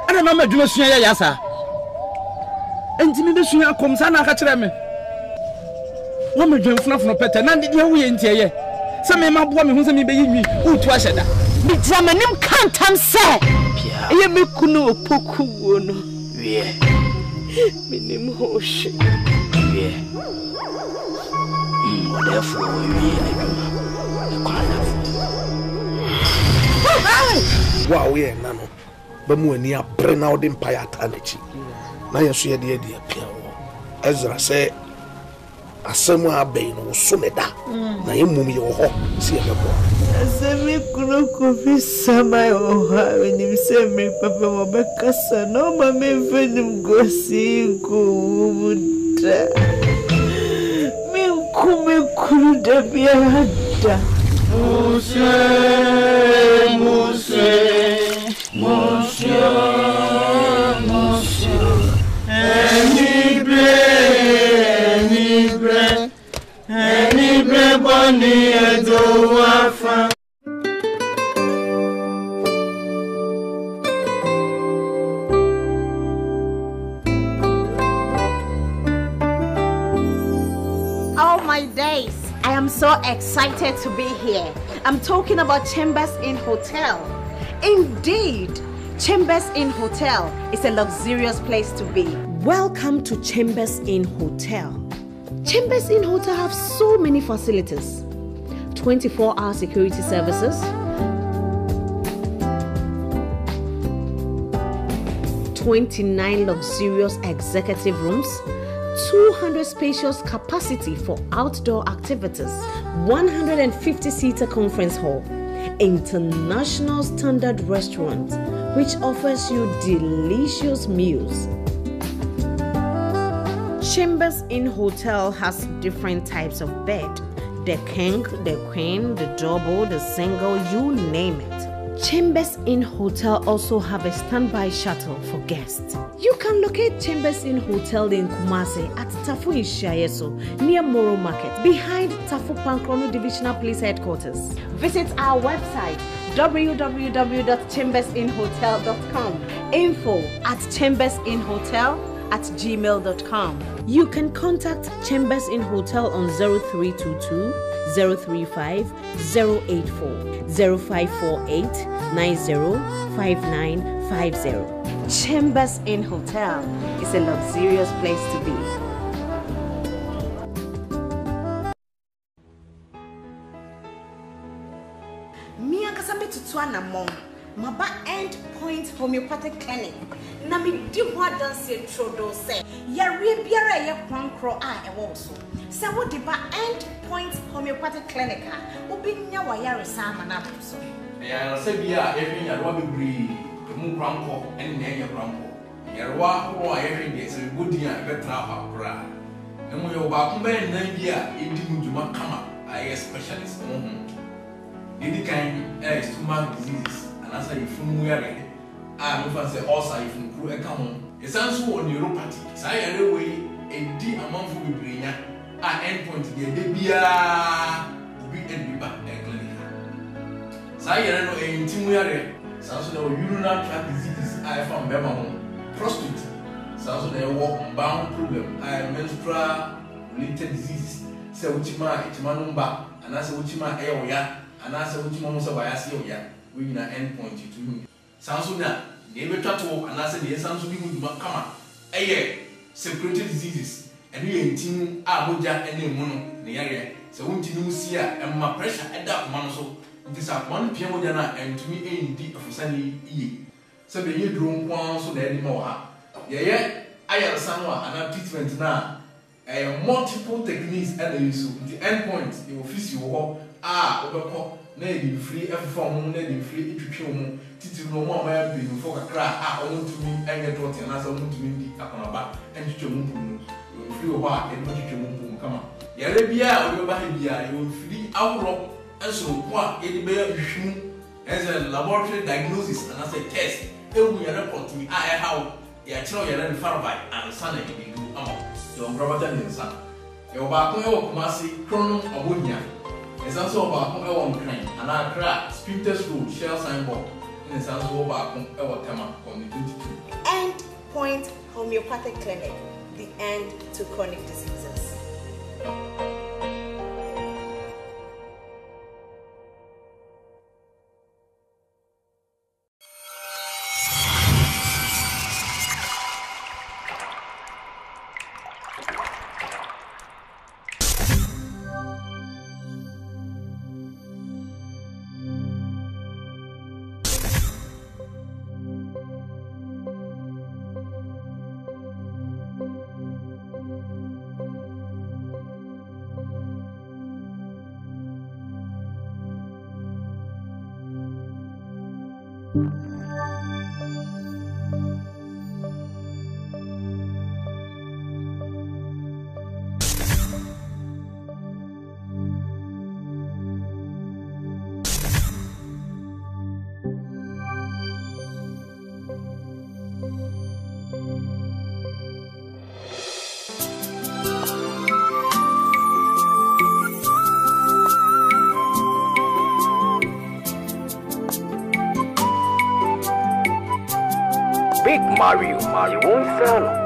Ana mama dwuma sua ya yasa entimi be sua akomsa na aka kire me wo me dwemfunafuno pete na ndede wo ye ntieye se me maboa me hu se me be yinwi utu ahyeda me dramanim kantam se ye me kunu opoku wo no wie minim hohye wie therefore wie na wow ye nano bamu ani abre na odi empire atanachi na yeso ye de apia wo Ezra say asemu abai no so meda na yemum ye wo ho se ye bebo asemi kuno kofi sama yo ha enim se me papa mo bekasa no ma me fenim gosi ko muda me kume kuru da biada Monsieur, any bread, bonny, and do wafa. Oh my days, I am so excited to be here. I'm talking about Chambers Inn Hotel. Indeed, Chambers Inn Hotel is a luxurious place to be. Welcome to Chambers Inn Hotel. Chambers Inn Hotel have so many facilities. 24-hour security services, 29 luxurious executive rooms, 200 spacious capacity for outdoor activities, 150-seater conference hall, international standard restaurant which offers you delicious meals. Chambers Inn Hotel has different types of bed. The king, the queen, the double, the single, you name it. Chambers Inn Hotel also have a standby shuttle for guests. You can locate Chambers Inn Hotel in Kumasi at Tafu Ishiayeso near Moro Market behind Tafu Pankrono Divisional Police Headquarters. Visit our website www.chambersinnhotel.com. info@chambersinnhotel@gmail.com. You can contact Chambers Inn Hotel on 0322 035 084 0548 905950. Chambers Inn Hotel is a luxurious place to be. Maba End Point Homeopathic Clinic. Na me di ho adanse trodo se yare biara ye kwankro a ewo so. Se wo di ba End Point Homeopathic Clinic a obinya wa yare sama na so. Ya se bia efi yarwa bebri mu kwankro en na ye kwankro. Yarwa ho a ye de se godi a betra ha kra. Emu yo ba kumbe nan bia edi muduma kama a ye specialist. Idi kan stomach disease. And as I from where I say also if you crew a common, it's also neuropathy. So I way a D amount for the brain at end point to get the beer be and back and clinic. So I know a intimate, so urinary tract disease I found Bema prostate. So they walk bound problem. I menstrual related disease. So Uchima, Ichimanumba, and I say Uchima Aoya, and I say Uchima Musabayasi. We na end point to him. Sansuna ne be twato anase ne san so bi mu duma kama circulatory diseases and we team moja ene mu no ne yare se wonti no si a emma pressure eda kuma no so nti sa one pia moja na entumi endi afusani iye se be yedro nkwan so na edi ma wa ha ye ayarsan wa ana treatment na multiple techniques and the use the endpoint you office you ho obeko na edi free form na edi free etwetwe mu titi no mo ma ya bi no for kakra ontumi enye tote na so ontumi di akonaba entwetwe mu mu free over and etwetwe mu kama yare bia obeba he bia you free awro enso kwa edi be hwehwu as a laboratory diagnosis and as a test ewu yare report mi how ya chiro yare referral and sana edi do amo so brother nsa e oba ko e Kumasi Krono Obonya esanso oba ko e won kan ana Accra Spintex Road Shell signboard esanso oba ko e Tema on the 22 End Point Homeopathic Clinic, the end to chronic diseases. Big Mario Gonzalo.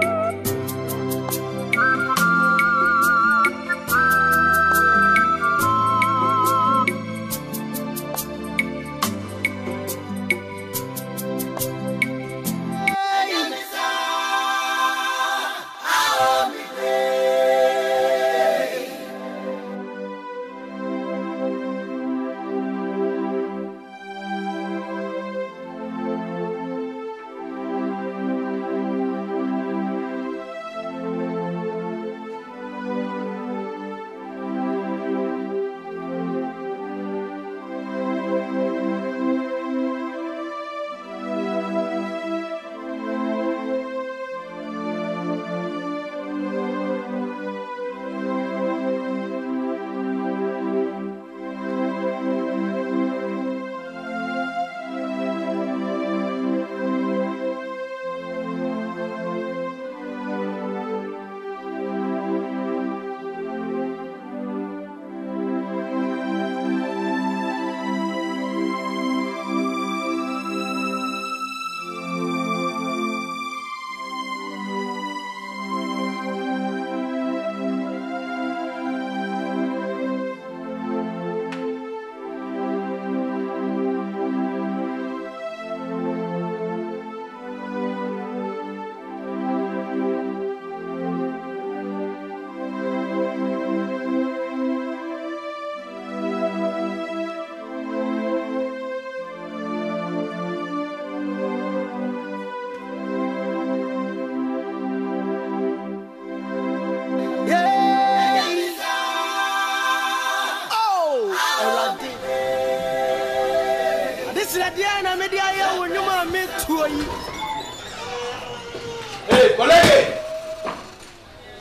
Hey, colleague!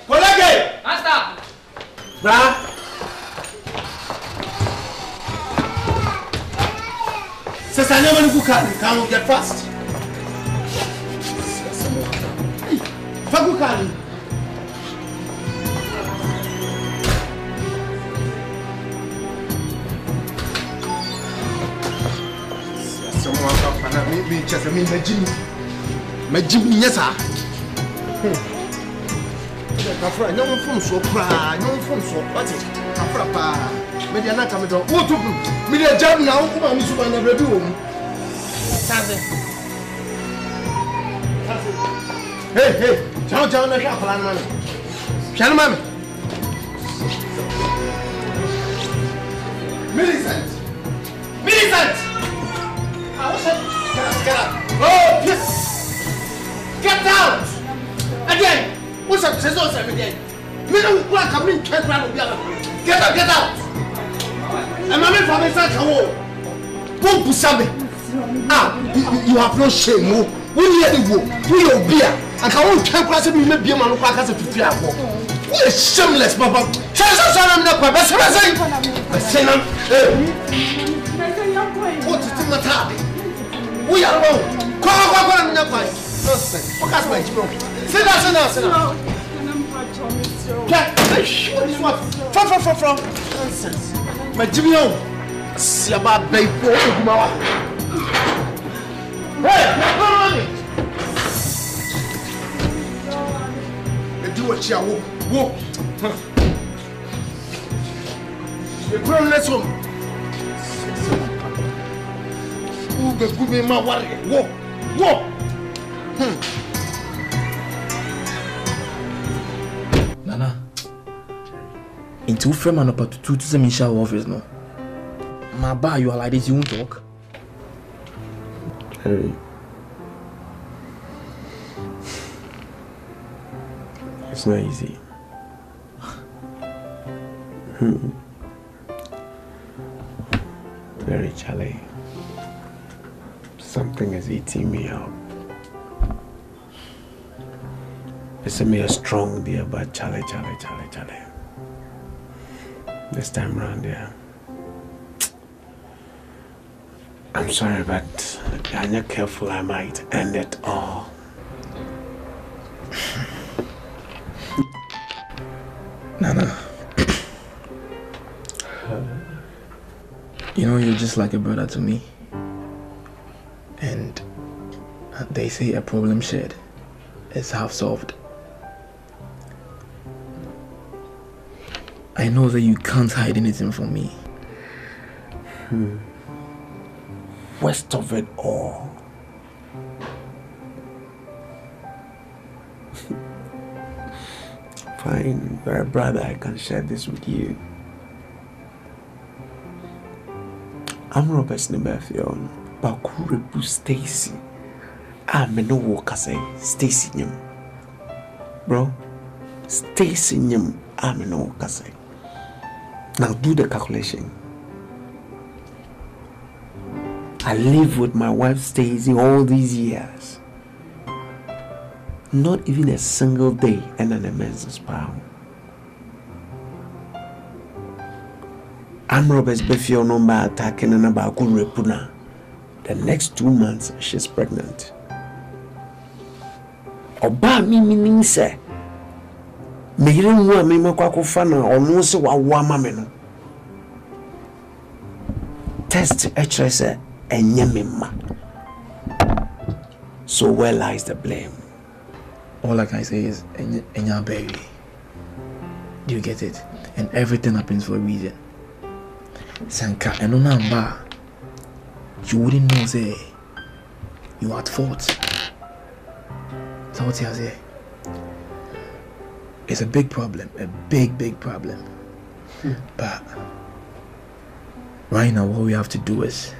Colleague! Master! Bra! Since I never knew can get fast. Fagukani. Someone can me just Jimmy, yes, sir. No one from so proud, no one from so what is Papa? Maybe I'm not coming down. What to do? Me a job now, come on, you never do. Hey, John, I can't plan money. Shall mammy? Millicent! I was get out. Oh, yes! Get out! Again! What's up? Says also every day. Me don't want to come in, can't run with the other. Get out! And my man from inside the wall. Don't push me. You have no shame. Who hear the wall? Who your beer? And how can't cross me, maybe a man who has a 50 hour. Who is shameless, Papa? Tell us I'm not quite best. I say, what is the matter? We are alone. Come on, nonsense. What has my children? Sit down. From. Nonsense. My Jimmy, see about baby. Hey, come on. Do what you walk. The grown let's home. Who the good me my warrior? Walk. Nana. Into frame and up to some shower office no. My bar, you are like this, you won't talk. Harry. It's not easy. Very Charlie. Something is eating me up. It's a mere strong dear, but Charlie. This time round, yeah. I'm sorry, but if I'm not careful, I might end it all. Nana. You know, you're just like a brother to me. And they say a problem shared is half solved. I know that you can't hide anything from me. Worst of it all. Fine, you're a brother, I can share this with you. I'm Robert Nebefion, Bakurebu Stacy. I'm no walker say Stacy Nim. Bro, Stacy Nim, I'm no walker say. Now do the calculation. I live with my wife Stacy all these years. Not even a single day and an immense pound. I'm Robert's Befio number attacking and about Repuna. The next 2 months she's pregnant. Oba mi meaning say. Meyirin wa me makwa fana onu se wa mama no. Test HRS enye mema. So where lies the blame? All I can say is Enya baby. Do you get it? And everything happens for a reason. Sanka and Onamba. You wouldn't know say you are at fault. So what you say? It's a big problem, a big problem. But right now what we have to do is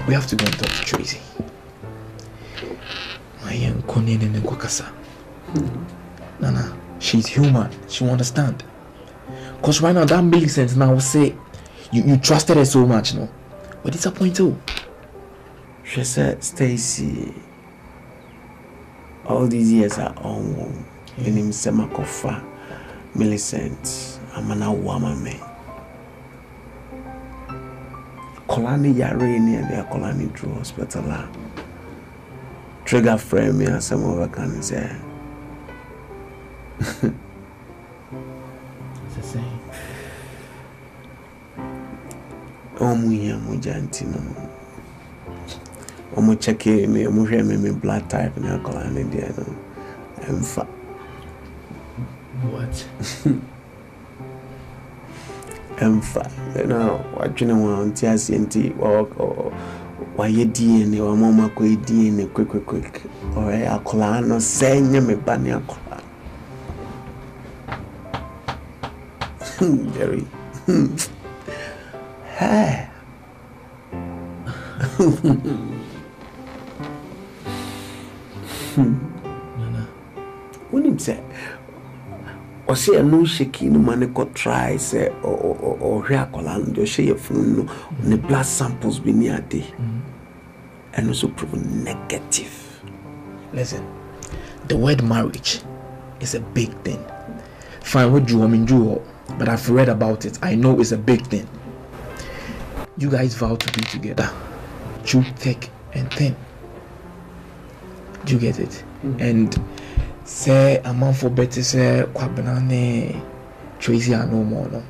we have to go and talk to Tracy. Nana, she's human. She will understand. Because right now that makes sense. Now will say you trusted her so much, no? But disappointed too. She said, Stacy, all these years are on. In him Semakofa, Millicent, Amana Wamame. Kolani Yareni and their Kolani Drew Hospital. Trigger frame me and some of the can say. It's the same. Omuya Mujantino. Omu check me, me blood type and alcohol and the What? You know, what you know, TSNT or Why DNA or mama ko DNA quick. Or a clan or saying me banya clan. Jerry. Hey. Nana. When him say, or say a no shaking money could try, say, or reacoland, or share phone, the blood samples be near day. And also proven negative. Listen, the word marriage is a big thing. Fine, what do you want me to do? But I've read about it. I know it's a big thing. You guys vow to be together, through thick and thin. Do you get it? And say a month for better, say Kwabanane Tracy are no more. No,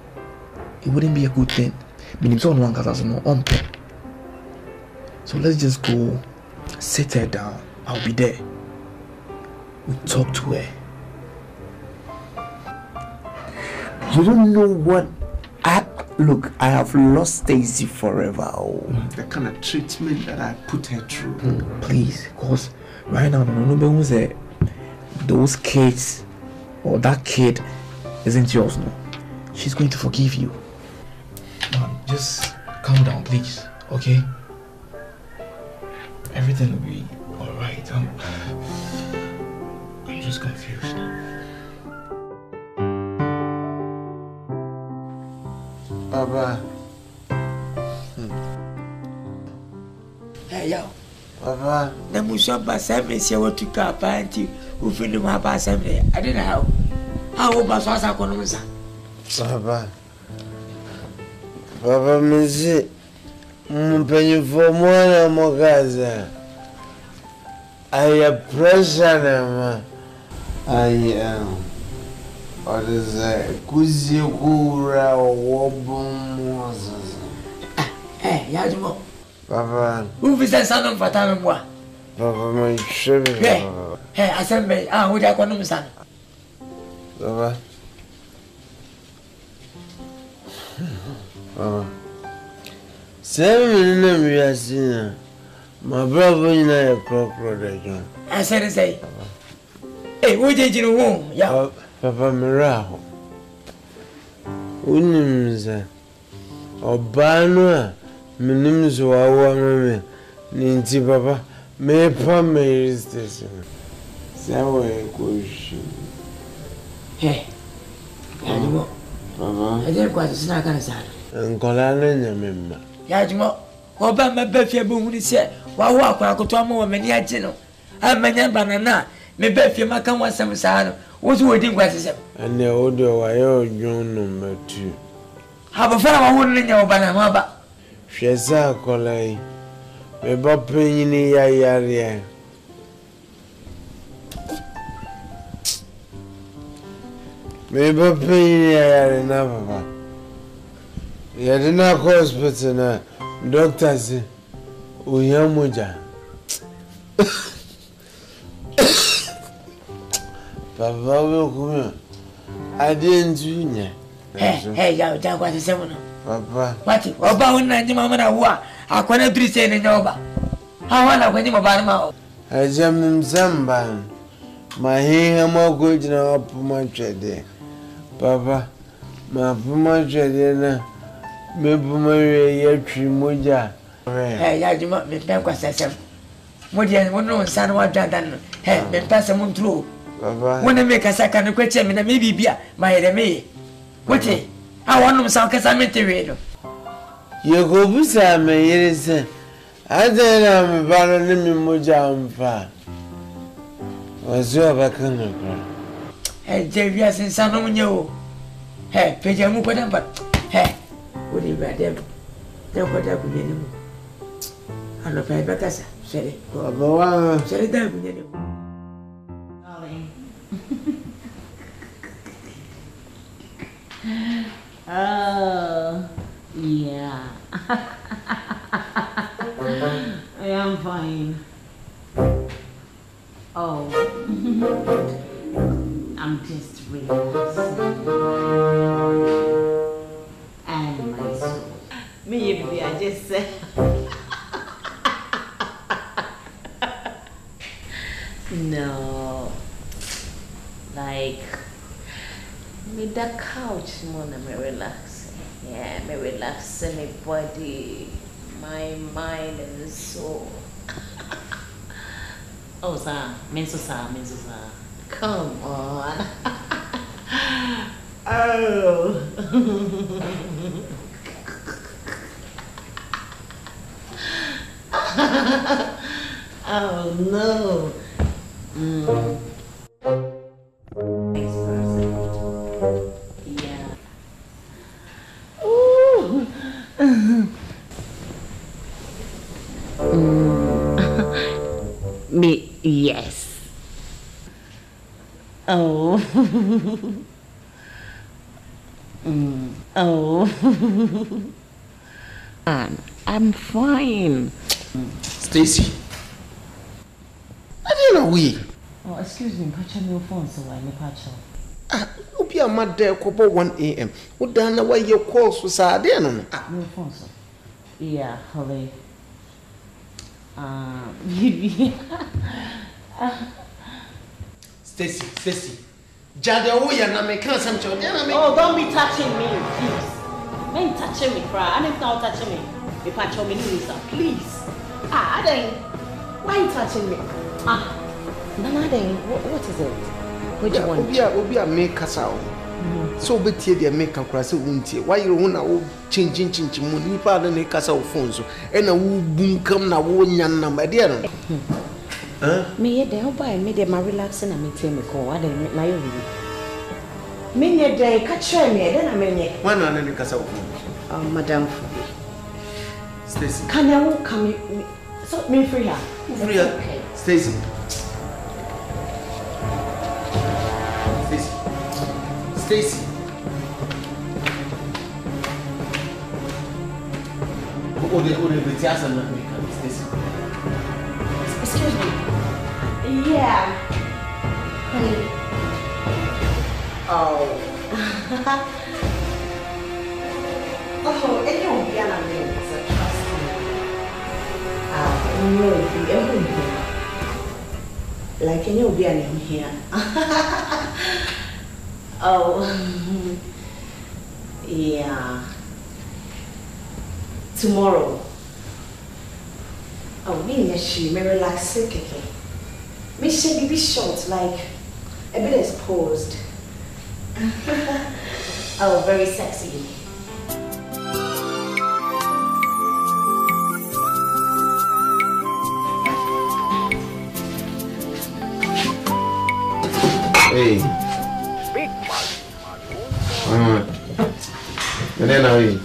it wouldn't be a good thing. Meaning, so no one can no on. So let's just go sit her down. I'll be there. We talk to her. You don't know what look, I have lost Stacy forever. The kind of treatment that I put her through. Please, because right now, no say those kids or that kid isn't yours, no. She's going to forgive you. Man, just calm down, please, okay? Everything will be alright. I'm just confused. Papa. Hey, yo. Papa. The Musha Bassam is what to cap auntie who feel my Bassam. I didn't know how was I going to Papa. Papa, Missy. Penny for more Mogaza. I appreciate I am. What is that? Kuzikura Wobum. Eh, Yajmo. Papa. Who visits son of Fatamwa? Papa, my sugar. Hey, I said, would I call him son? Papa. Papa. 7 minutes, my brother and I are crocodile. I said, say, hey, what did you know? Yeah, Papa Miraho. Unimza. Obano, Minimzo, our woman, Ninti Papa, may permit this. So I question. Hey, Papa, I didn't quite snack on his hand. And Colana, member. Yajmo, Obama Beffia Boone said, while walk I could to a more many agino. I'm a banana, may Beffia Macan was some sano, was waiting was and the older I owe John number 2. How a fellow wouldn't in your banana. Sheza Colay, may Bob Penny Yaria. May Bob Penny Yaria. You did not hospital now. Doctor said, Uyamuja. Papa will come. I didn't do it. Hey, you don't want to say, Papa. What? About 90 mamma, I couldn't be saying in your back. How are you about my I jammed him some band. My hair more good now up my trade. Papa, my puma trade. Maybe my Yatrimuja. Hey, I do not make them question. What do you know, son? What done? Hey, then pass a moon through. When I make a second question, and maybe be my enemy. What? I want them some casamity. You go beside me, yes. I don't know about a Muja. Was your back on the ground? Hey, Javias and son on you. Hey, Pajamu, but hey. What do you bet them? Don't put up with you. I don't pay back as I said it. Said it down with you. Oh, yeah. I am fine. Oh, I'm just relaxing. And my soul. Me, I just said. No. Like, with the couch, more me relax. Yeah, me relax my body, my mind and soul. Oh, sir, menso sir. Come on. Oh. Oh no. Nice person. Yeah. Ooh. Me, yes. Oh. Oh. I'm fine. Stacy. I didn't know we. Oh, excuse me, patch your phone so I may patch up. You'll be a mad there, couple 1 a.m. What done away your calls for Saturday? No phone, sir. Yeah, Holly. Stacy. Jade, oh, you're not making some children. Oh, don't be touching me, please. Men touching me, cry. I didn't know touching me. If I told me, please. I didn't. Why are you touching me? Nana, what is it? What do you want? Obi a make us out. So be tear the make a crass won't you? Why you want changing money part and make us our phones? And a boom come now, one young number, dear. Me, they'll buy me, they're my relaxing and me tell me, go. I didn't make my own. Me, they catch me, then I mean, one on the casa. Madame Stacy. Can you come? So, me free her. Free her. Okay. Stacy. Stacy. Excuse me. Yeah. Hey. Oh. Oh, and you won't be an amazing, so trust me. No, if you ever here. Like, and you'll be an in here. Oh. Yeah. Tomorrow. Oh, me she may relax okay. Me she be short, like a bit exposed. Oh, very sexy. Hey. And then how are you?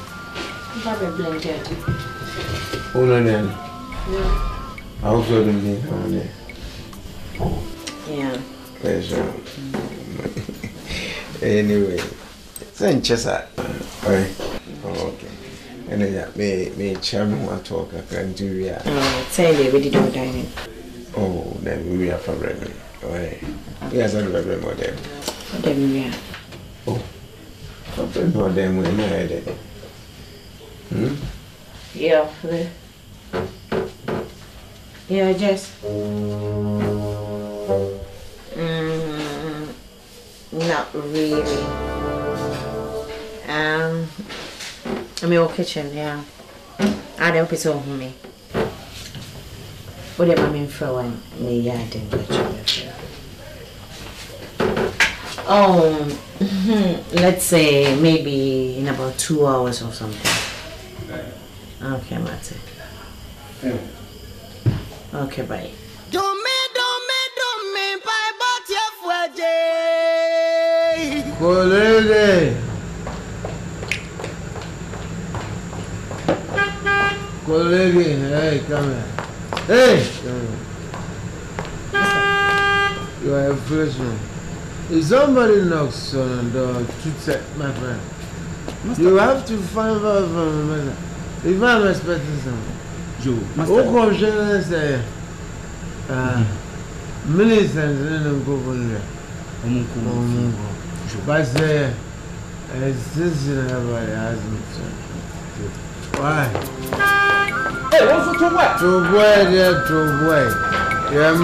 Probably blanket. Oh, no. Yeah. I hope so. Yeah. Pleasure. Anyway, send Chesa. Okay. And then me chairman want talk. I can do ya. Tell you, we didn't dine. Oh, then we are for bread. Okay. Yes, I'm very more them. Then we are. Oh, for more them when I had it. Yeah. Yeah, just. Not really. I'm in your kitchen, yeah. I don't be so homey. What am I mean for when me? I didn't get you. Oh, let's say maybe in about 2 hours or something. Okay, Matty. Okay, bye. Don't me, bye, but you're for Colleague, hey, come here. Hey! You are a freshman. If somebody knocks on the door, shoot it, my friend. You have to find out from a mother. If I'm expecting something. Joe, Master. Who comes and say, militants didn't go for there. But say, this is everybody has me. Why? Hey, what's the two way? To boy, dear, to boy. You're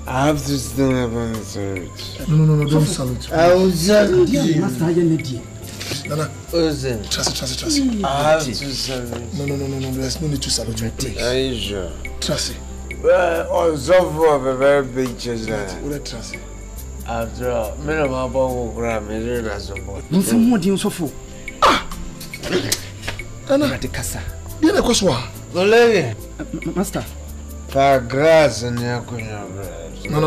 I have to stand up and salute. No, don't salute. I will salute you. Master, Nana, Tracy. I have to salute. No, there's no need to salute me. Are you sure? Tracy. Well, Zofu have a very big chest. What Tracy? After all, me no ma bo kura me re na support. No from what you so for. Nana, de kasa. Bien na kwaswa. Colleague. Master. Pa grass and yakunya bread. No.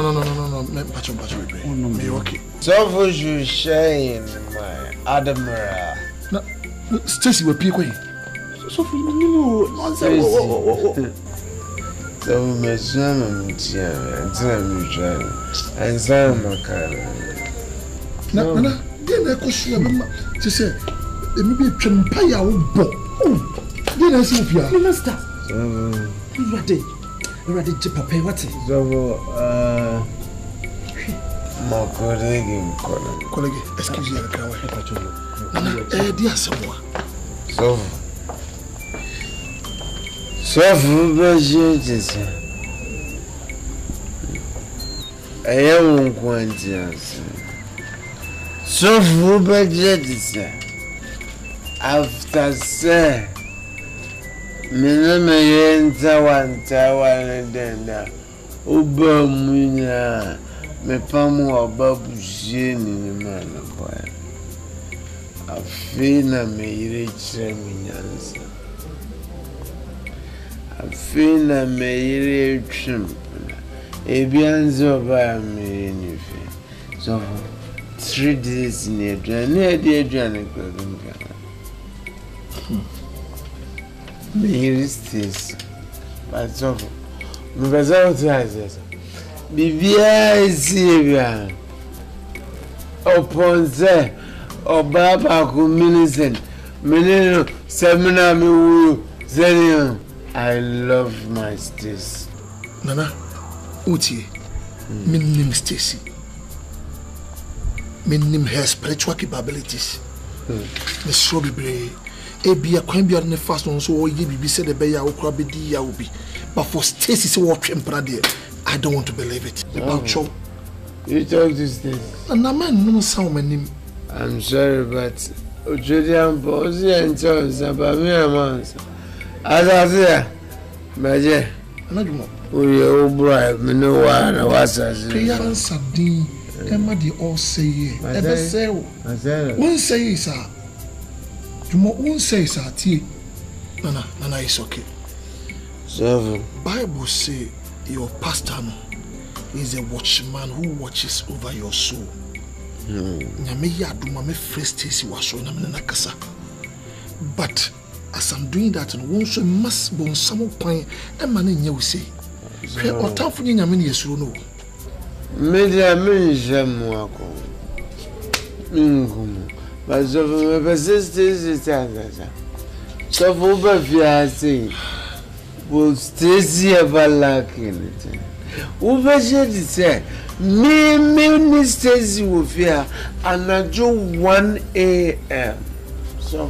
Me pacho. Oh no, me okay. Zofu should shine my admiral. Na, Stacy we pie kwai. So for no nonsense. So me swam mtia, ntina mi try. And some makara. Nana, bien na kwaswa be ma. Ti say, e mi be twempa ya wo bo. Oh, bien na si ofia. Master. Ready to papa what? So my colleague, excuse me, Nana, dear someone. So for budget, I am quantities. So for budget, after say. Mina enter one denda. Uba munya me pamu ababu jeni ni mana boy. Afina me ire minyansa. Afina me ire chimpuna. Ebianzo ba me nifi. So 3 days in Adrian, me stays, but so me bezawo tries. Bibia isibia. Oponze obaba ku minister. Menino seminar me wu zenion. I love my stays. Nana, utie. Minim Stacy. Minim her spiritual capabilities. Me so be Ebia kwan bia ne fast on so ye bibi said the beya okra be di ya obi. But for Stacy say what twempra there, I don't want to believe it. About you. You talk to Stacy. And na man no sound my name. I'm sorry, but Ojodian Bosi and Jones about me amounts. As I say, Maje, we all bribe me no one was as Prayer Sabdi, Emma the all say, ever say, one say, sir. You won't say, sir, tea. Nana, is okay. So, Bible say your pastor is a watchman who watches over your soul. But as I'm doing that, one so must be on some point, and man in you say, or town for you, yes, you know. Media Minjamwako. But so my persistence is so for Bafia will Stacy ever lacking it. Over said, me Stacy will fear and I do 1 a.m. So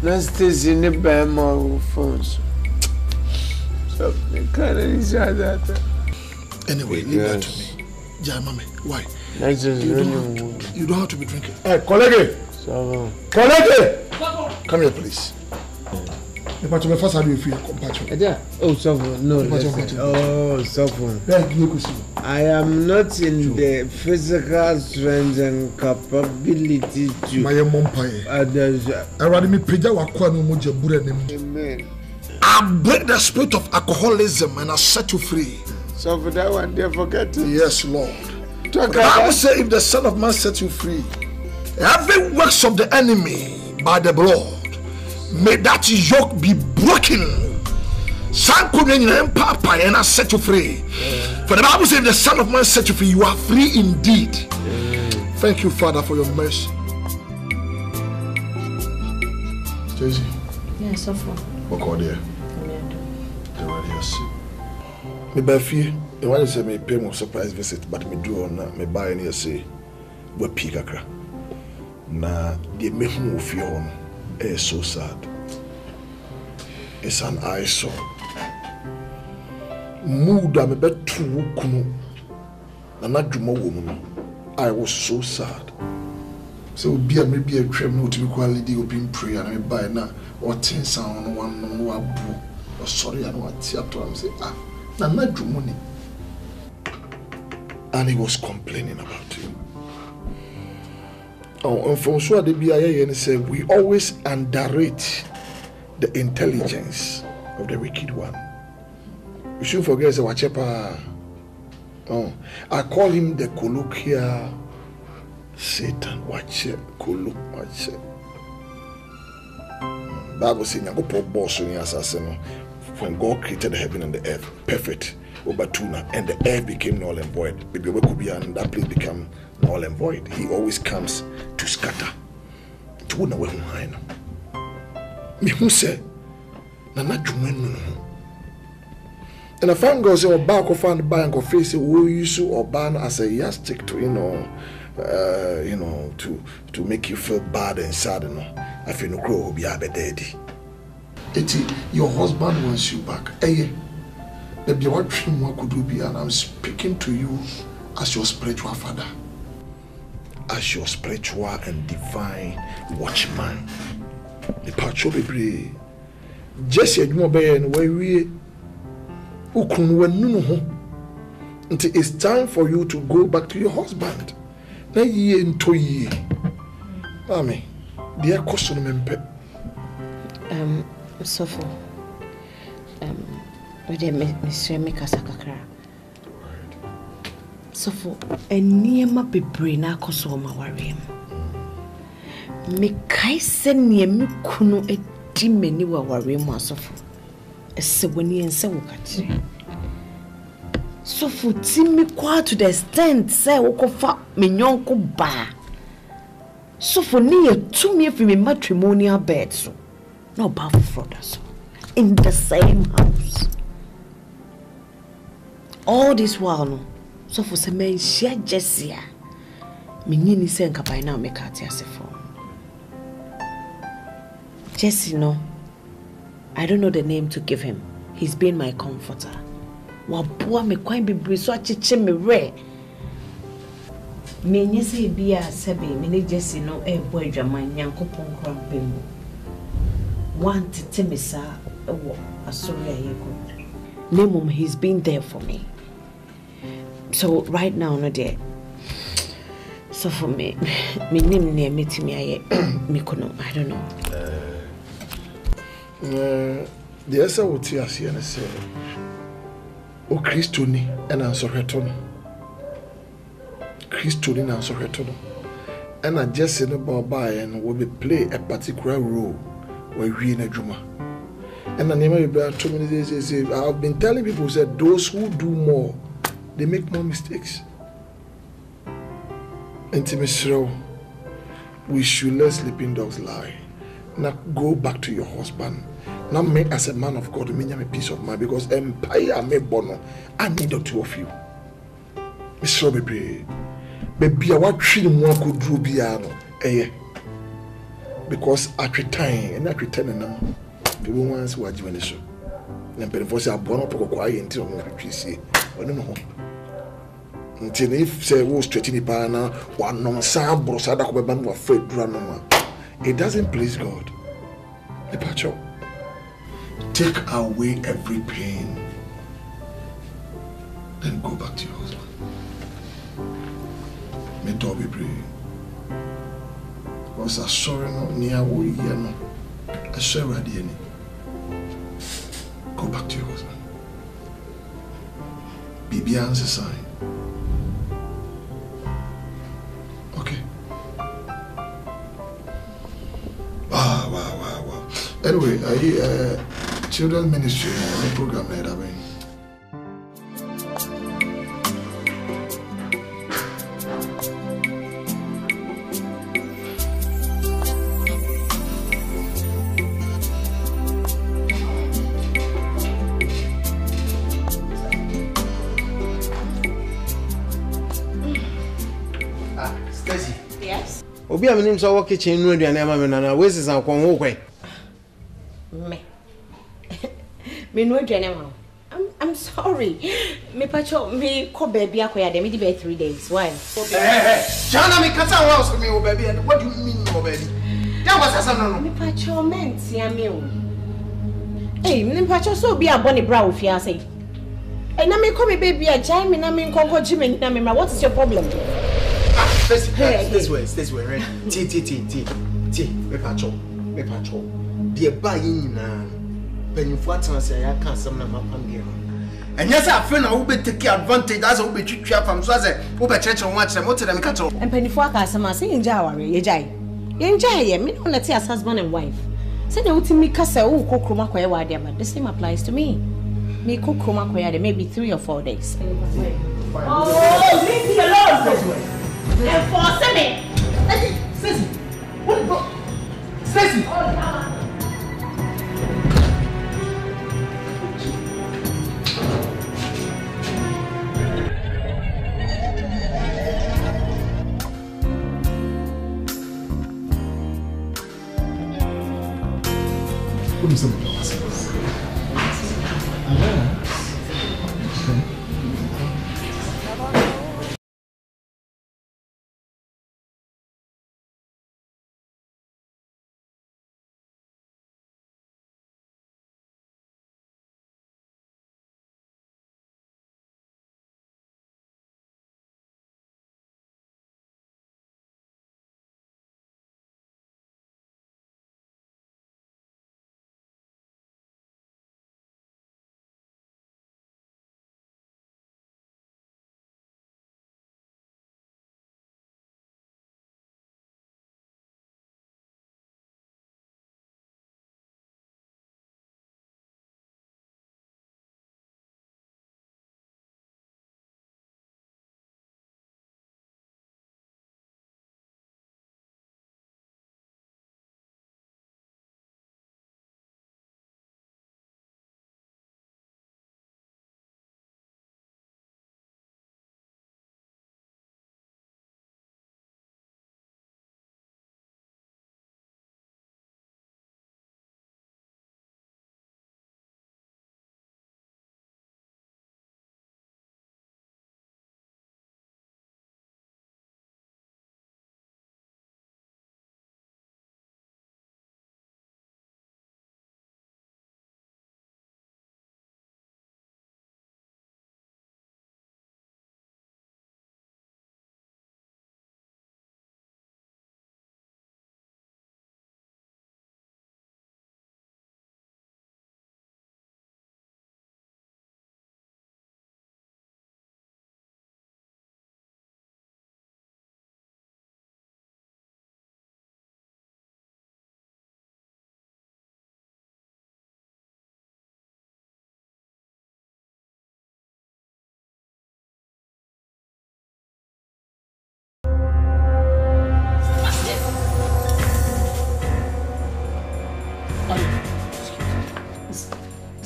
now Stacy in the Bama phones. So they can't that. Anyway, leave that to me. Mame, why? That's just you don't have to be drinking. Hey, colleague! Colleague! Come here, please. But you first have you feel compassion. Oh, no. Oh, I am not in the physical strength and capability to. My mumpire. I rather me preja wakwa moja bure. Amen. I break the spirit of alcoholism and I set you free. So for that one, they forget it. Yes, Lord. The Bible says, if the Son of Man sets you free, every works of the enemy by the blood, may that yoke be broken. And I set you free. For the Bible says, if the Son of Man set you free, you are free indeed. Thank you, Father, for your mercy. Stacy. Yes, of course. What called there? Me buy fee. The one is me pay more surprise visit, but me do on me buy any say we pick akra. Na the make me feel on is so sad. It's an eyesore. Mood I me bet too kunu. Na na dwuma wo mu no. I was so sad. So be maybe a trem no to be quality open prayer and me buy na or 10 sound one no abu. Or sorry I know what theater I'm say na na dwuma. And he was complaining about you. Oh, and from so the BIA said we always underrate the intelligence of the wicked one. You shouldn't forget the Wachepa. Oh, I call him the colloquial Satan. Watch it, watch it. Bible says, when God created the heaven and the earth, perfect. Obatuna, and the earth became null and void. Maybe we could be and that place become null and void. He always comes to scatter. To know where I know. Me who say, Nana Jumen. And I found God say, or back or found by and go face it, will use or ban as a yardstick to to make you feel bad and sad. I feel no crow will be a daddy. Your husband wants you back. And I'm speaking to you as your spiritual father, as your spiritual and divine watchman. The patrol be Jesse and where we until it's time for you to go back to your husband. Na ye into ye. Mami, dear question mempe. So for Mr. Mikasakakra. So for a near be brain, I cosoma worry. Mikaisen near me kuno a dimany were worry more of a Sewani and Sawkat. So for Timmy qua to the extent, say, Okofa, Mignonco bar. So for near 2 me from a matrimonial bed, so no bath fraud, so in the same house. All this while, no. So for some men, share Jessia. Minini senka by now make out as a phone. Jessie, no. I don't know the name to give him. He's been my comforter. Wa boa me quite be briso achiche me re. Me nyese bia sebe me Jessie no boy dwaman yankopon kwabem. Want to timisa wo asori ayeko. Nemum, he's been there for me. So right now, no dear. So for me name near meeting me, I don't know. The answer would see us here and say, O Christoni and answer her tone. Christoni and answer her tone. And I just in about by and will be play a particular role where we in a Juma. And I never about 2 minutes. I've been telling people that those who do more, they make more mistakes. Intimacy, we should let sleeping dogs lie. Now go back to your husband. Now me as a man of God, me have a peace of mind because empire me bono. I need the two of you. Mr. Baby, baby, I want three more could do piano. Because at the time and at the time people want to watch when they show. And people say I'm born up for quiet until we see. I don't know. Until if say who stretching the pana, one no sound brosada ko be ban wa afraid drama. It doesn't please God. The pacho. Take away every pain. Then go back to your husband. May God be praying. Was a sorry no near we no. A sorry at go back to your husband. Be Bibian's sign. Okay. Wow. Anyway, are you children's ministry program there, I mean? Obi a menim so wo kitchen no aduane ama me na we sisan kon ho kwen me no aduane ma I'm sorry me pacho me ko baby akoya de me di be 3 days why Jana me kasa house me wo baby what do you mean no baby that was asam no me pacho mentia me o me pacho so obi abone bra wo fia say na me ko me baby a jai me na me nkonko ji me na me what is your problem? This way, right? T. Me pacho. The buy na penifo atanse ya kan sam na mapangero. And yes, I feel na we be take advantage as we be twitwa fam so as we be church on watch them what them catch. And penifo aka sam say nja aware ye jai. Ye nja ye me no let as husband and wife. Say na utimi kasa wo kokroma kwaye wa de but the same applies to me. Me kokroma kwaye de maybe 3 or 4 days. Oh, leave me alone this way. Enforce me. Stacy. What go? Stacy. What is the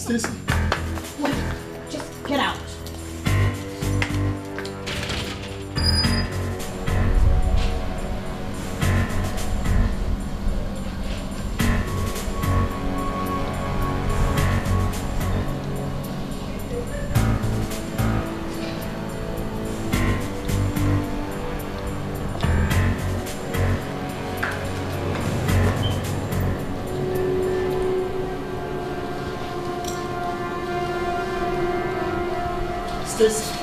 Stacy. Wait, just get out. Stacy.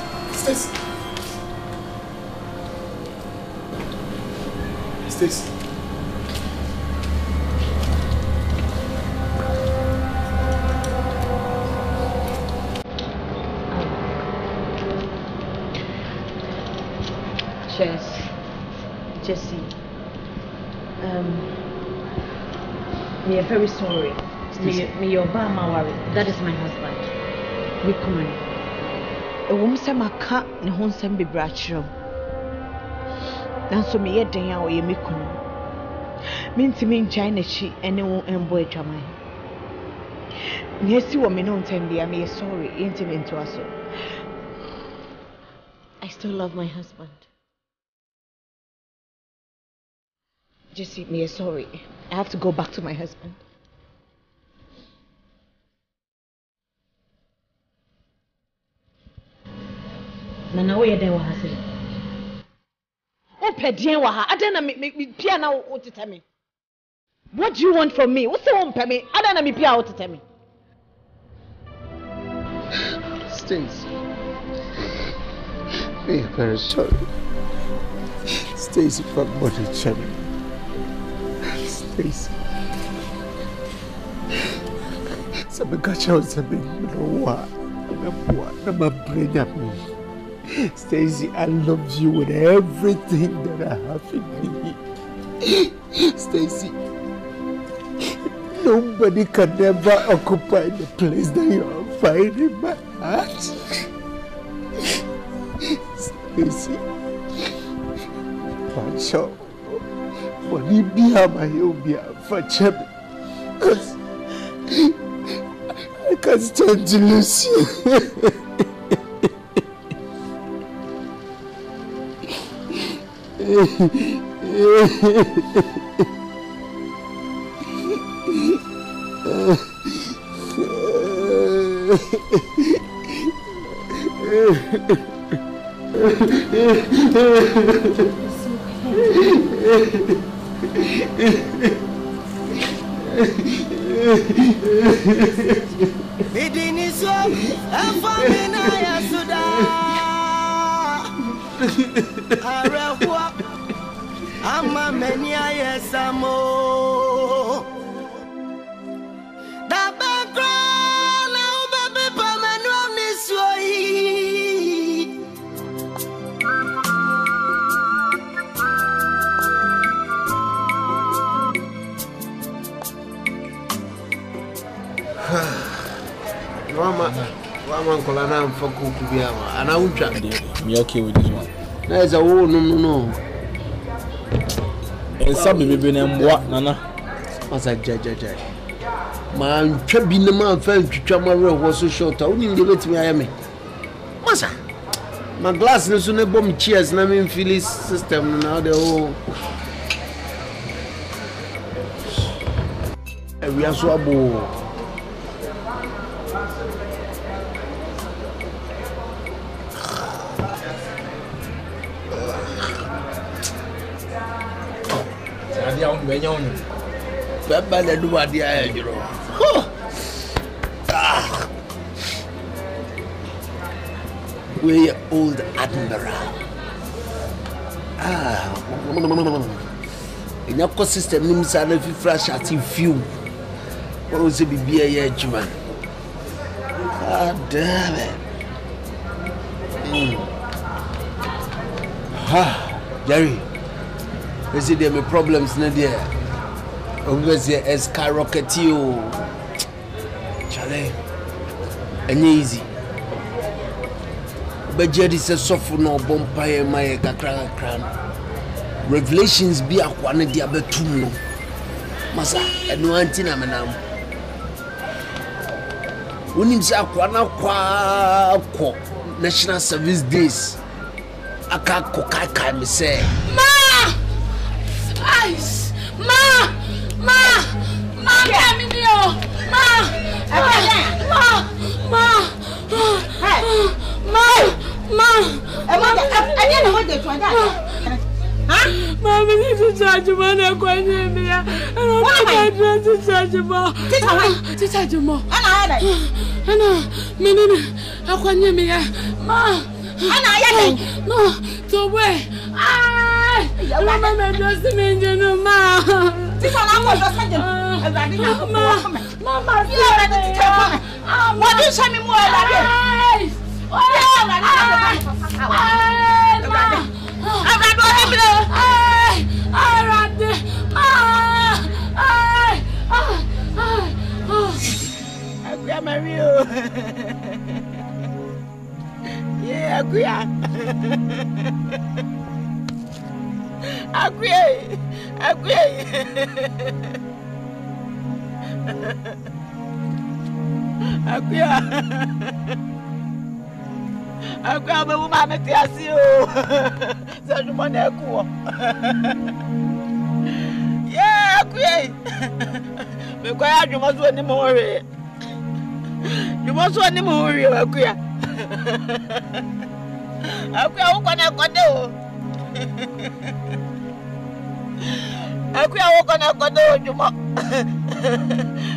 Cheers. Jesse. We are very sorry. Me your Obama worry. That is my husband. We come on. A woman say maka ne ho nsem bebra kyerem. Nanso me ye den a o ye me kunu. Me ntimi nkyai na chi ene wo embo atwaman. Nyesi wo me no ntem bia me sorry. Intimi nto aso. I still love my husband. Jesse, me sorry. I have to go back to my husband. Nana, where they were hustling. Oh, Pedien waha. Adana me pia na o tell me. What do you want from me? What's the one per me? Adana me pia o tell me. Stacy, we are very sorry. Stacy from Bodichemi. Stacy. Stacy, I love you with everything that I have in me. Stacy, nobody can ever occupy the place that you are finding in my heart. Stacy, Pancho, when you be my Ubia for Chemi, because I can't stand to lose you. Ama many yes amo. Da background na ubabe pa manu nisoi. Wama nkola na mfoko kubiama. Ana unja. Me okay with this one. Na is a wo no. Sabi bebe na mboa nana. Masa jajaja. Man twa bi na man fa twitwa mare ho so short. Oni de betimi ayame. Masa. My glass no so na bom cheers na me feel system na the whole. We are so abo. Baba na do ade ayiro. We old admiral. In your system names are if you flash at you few. What was it be a year, man? God damn it. Jerry. You see there are problems in there. Obviously, it's skyrocket you. Charlie, and easy. But Jerry says, "Soft no bumpire my crown." Revelations be a one of the other two. Masa, and no antina manam. When him say a kwa National Service Days. I can't cook. I can't say. Ice! Ma! Hey! Mama need to charge you money. I can't hear me. I don't to charge you more. To charge you more. Anna, I can't hear me. Ma! Anna, no, to wait. Mama, just me, you know, ma. This one, I'm not Mama, you are ready to tell me. What do you say me more like this? Akuya me mama me ti asi o. Say you money aku. Yeah, akuya. Me kwa ya juma so ni mo re. Juma so ni mo re akuya. Akuya wo kona kode o. Akuya wo kona kode o juma.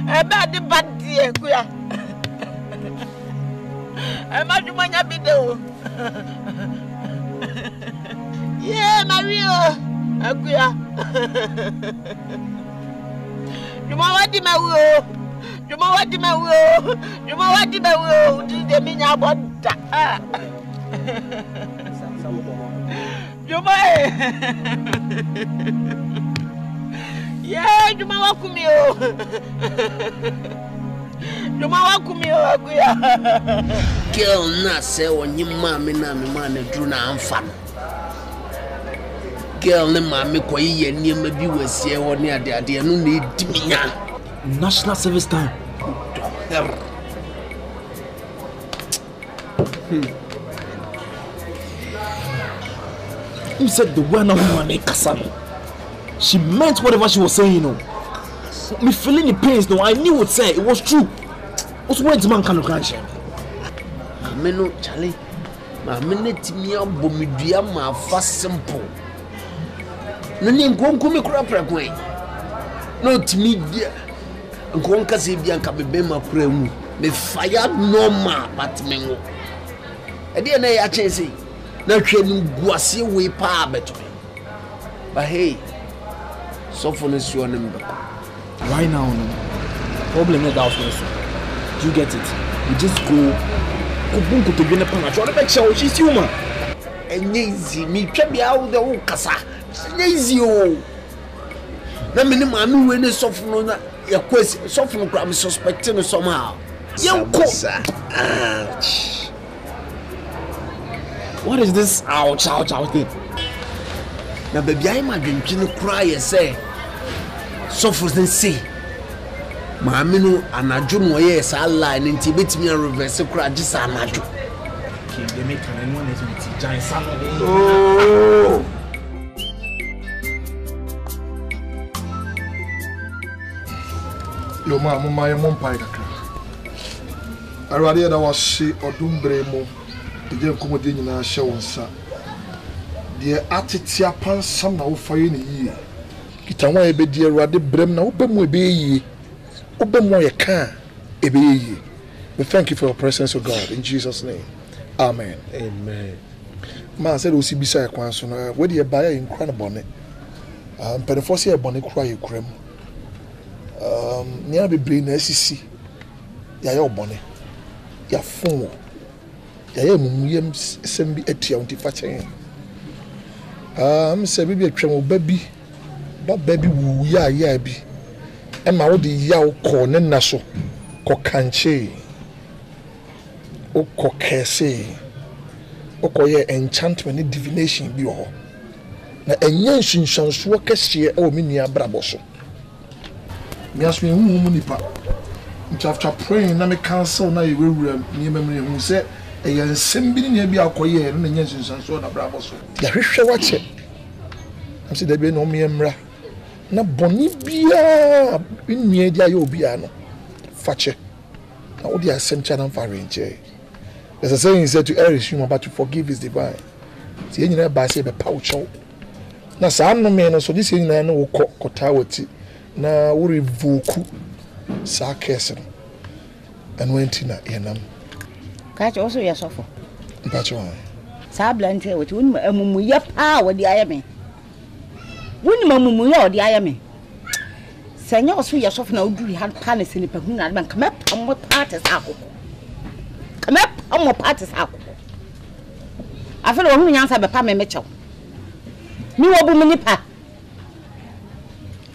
Eba di bandi akuya. Ema juma nya video. Yeah, Mario. Akuya. Juma wadi mawo. Juma wadi mawo. Juma wadi mawo. Di mi nya bodda. Juma. Yeah, Juma wakumi o. Juma wakumi o akuya. Girl na say onyi mama na me ma na dru na amfa no. Girl ne mama koyi ye niam bi wasie ho ne ade no na ediminya. National service time. He said the one woman Kasami. She meant whatever she was saying, you know. Me feeling the pains, though. I knew what say it was true. What's when the man can look at him? Me no Charlie. My minute me a bomidua ma fa simple. No ni nkonko me kura prakwen. No timi bia. Nkonka se bia nka bebe ma kura mu. Me fire normal but me ngo. E dia na ya chense. Na hwe nu guase we pa beto. But hey, so for this you on right now, no problem is that also. Do you get it? You just go bunko to be na pana. Try to make sure she's human. And easy, me try be out the whole kasa. Easy oh. Na me ni mami we ne sofo no na ya kwesi sofo no kra me suspecting somehow. Ouch. What is this ouch thing? Na baby I ma dwentwe no kra ye say sofo den say mami no anajo no ye sa line nti betimi a reverse kra gisa anajo. Okay, they make anyone is with giant son. Oh. Yo ma mama ye mompai kakra. Arwade da wahye odumbre mu. Eje nkomode nyina hye wonsa. De atete apansam na wo faye ne yie. Kitanwa ebedi arwade brem na wo bemu ebeyie. Wo bemu ye ka ebeyie. We thank you for your presence, O God, in Jesus' name. Amen. Amen. Man said osi bisa kwan so na we de baye in kra na bone. Penefo se e bone kra ye kram. Nia bebre na asisi. Ya ye obone. Ya fon. Ya ye mumuyem sembi etia unti fa chen. Se bibi atwam obabi. Ba baby wu ya bi. E ma wo de ya wo ko ne na so. Ko kanche. O ko kese. O ko ye enchantment ni divination bi ho. Na enye nshinshanso kese e o menua brabo so. Me aso hu mu nipa. After praying na me cancel na ye wewura ni memre hu se e ye nsem bi ni bi akoye no na enye nshinshanso na brabo so. Ya hwehwe wache. Am se da bi no me emra. Na boni bia nwie dia ye obi ano. Fache. Na odi asem na fa renche. There's a saying he said to err is human, but to forgive is divine. See, you know, by say, pouch out. Now, some no man, so this thing I know, Kotawati. Now, we revoke sarcasm and went in a enam. Catch also your sofa. Patch one. Sablante, which wouldn't a mumuya power the Iame. Wouldn't Mumuya or the Iame. Senor, so your sofa now do had palace in the Paguna and come up and what part is alcohol. Come up on more parties alcohol. I feel only answer by Pammy Mitchell. Me will be nipa.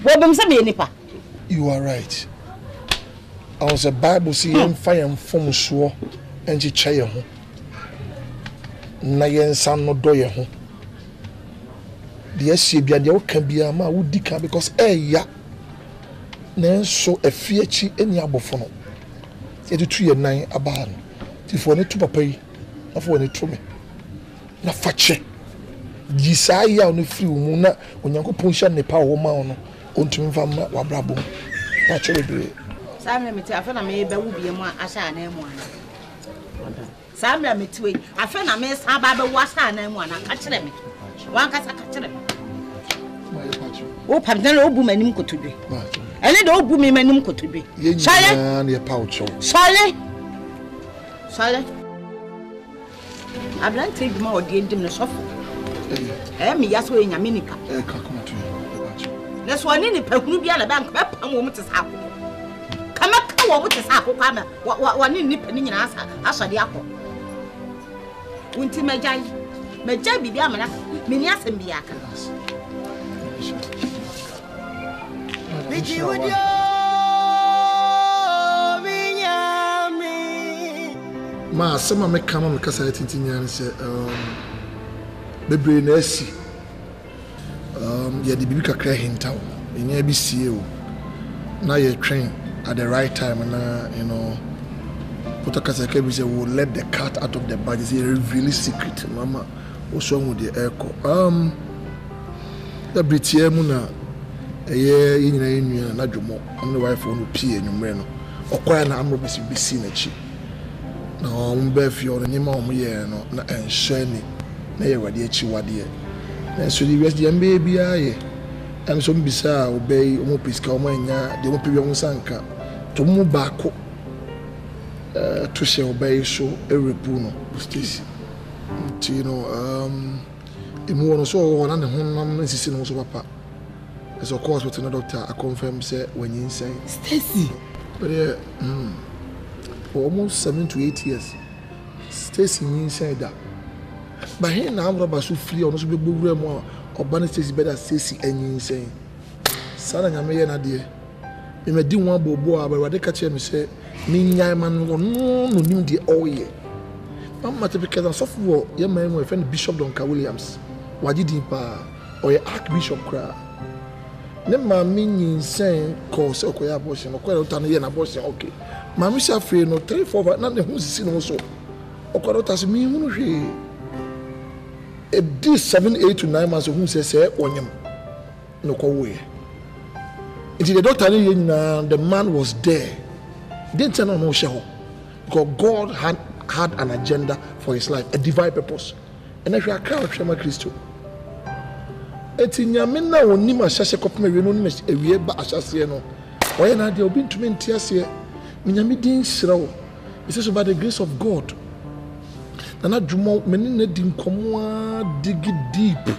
Well, some nipa. You are right. I was a Bible see fire and foam swore and she chair home. Nayan san no doye home. the SCB, the Okambia, ma would decay because ya Nanso a feachi any abofono. Yet 3 and 9 a barn. If one to pay, of one it to me. Na fache. Gisaya on the free muna when you go punsha ne power man on to me from Wabrabo. Naturally. Samuel me I found a maybe will be a more asha and one. Samuel me too. I found a mess about what's her name one. I catch them. One cast I catch them. Oh, Pamela Obuman could be. And it all booming men could be. Silent, your pouch. Silent. Silent. I've learned to take more dear dimness of. Me, yes, way in your minica. That's one in the Pernubia bank, a woman to sack. Come up, come over to sack, one in nipping in answer, as a diapo. Winty Majai, Majai be the Amana, Minias and Biaka. Ma, some may come on because I think you say, Baby Nessie. Yeah, the baby can cry him town in ABC. Now you're trained at the right time, and you know, Potaka will let the cat out of the bag. It's a really secret, Mama. What's wrong with the echo? The British Muna. Yeah, in na dwomo am the wife on pie enwumre no okwa na amro besi na chi na on ba fi o nyima o ye no na enhwe ni na ye wade achi wade na so di west di mbe bia ye am so mbisa obey o mo piska o manya de mo pewe ho sanka to mo ba ko to she obey so erepu no Stacy you know emu no so wona ne honam nsisi no so papa. So of course with another doctor I confirm say when you insane Stacy but for almost 7 to 8 years Stacy inside that but here now I'm so free or no so be more or ban Stacy better Stacy any insane sana nyame ye na de me di one bobo but they catch me say me nyai man no nim de all year mama to because so for your man my friend Bishop Donka Williams waji din pa or Archbishop Kra. Ne mami nyinsen ko se okoya abortion okoya uta ne ye na abortion okay mami sha free no 3-4 na ne hu sisi no so okoya uta se mi hu no hwe e di 7-8 to 9 months hu se onyem no ko wo ye until the doctor ne nyina the man was there didn't tell no she ho because God had an agenda for his life, a divine purpose, and if you are crowd Shema Christo etinyame na woni ma hyahye kopema we no ni ewie ba ahyase no oye na de obi ntumi ntiase minyame din hirawo it says by the grace of God na dwumo meni na di nkomo dig deep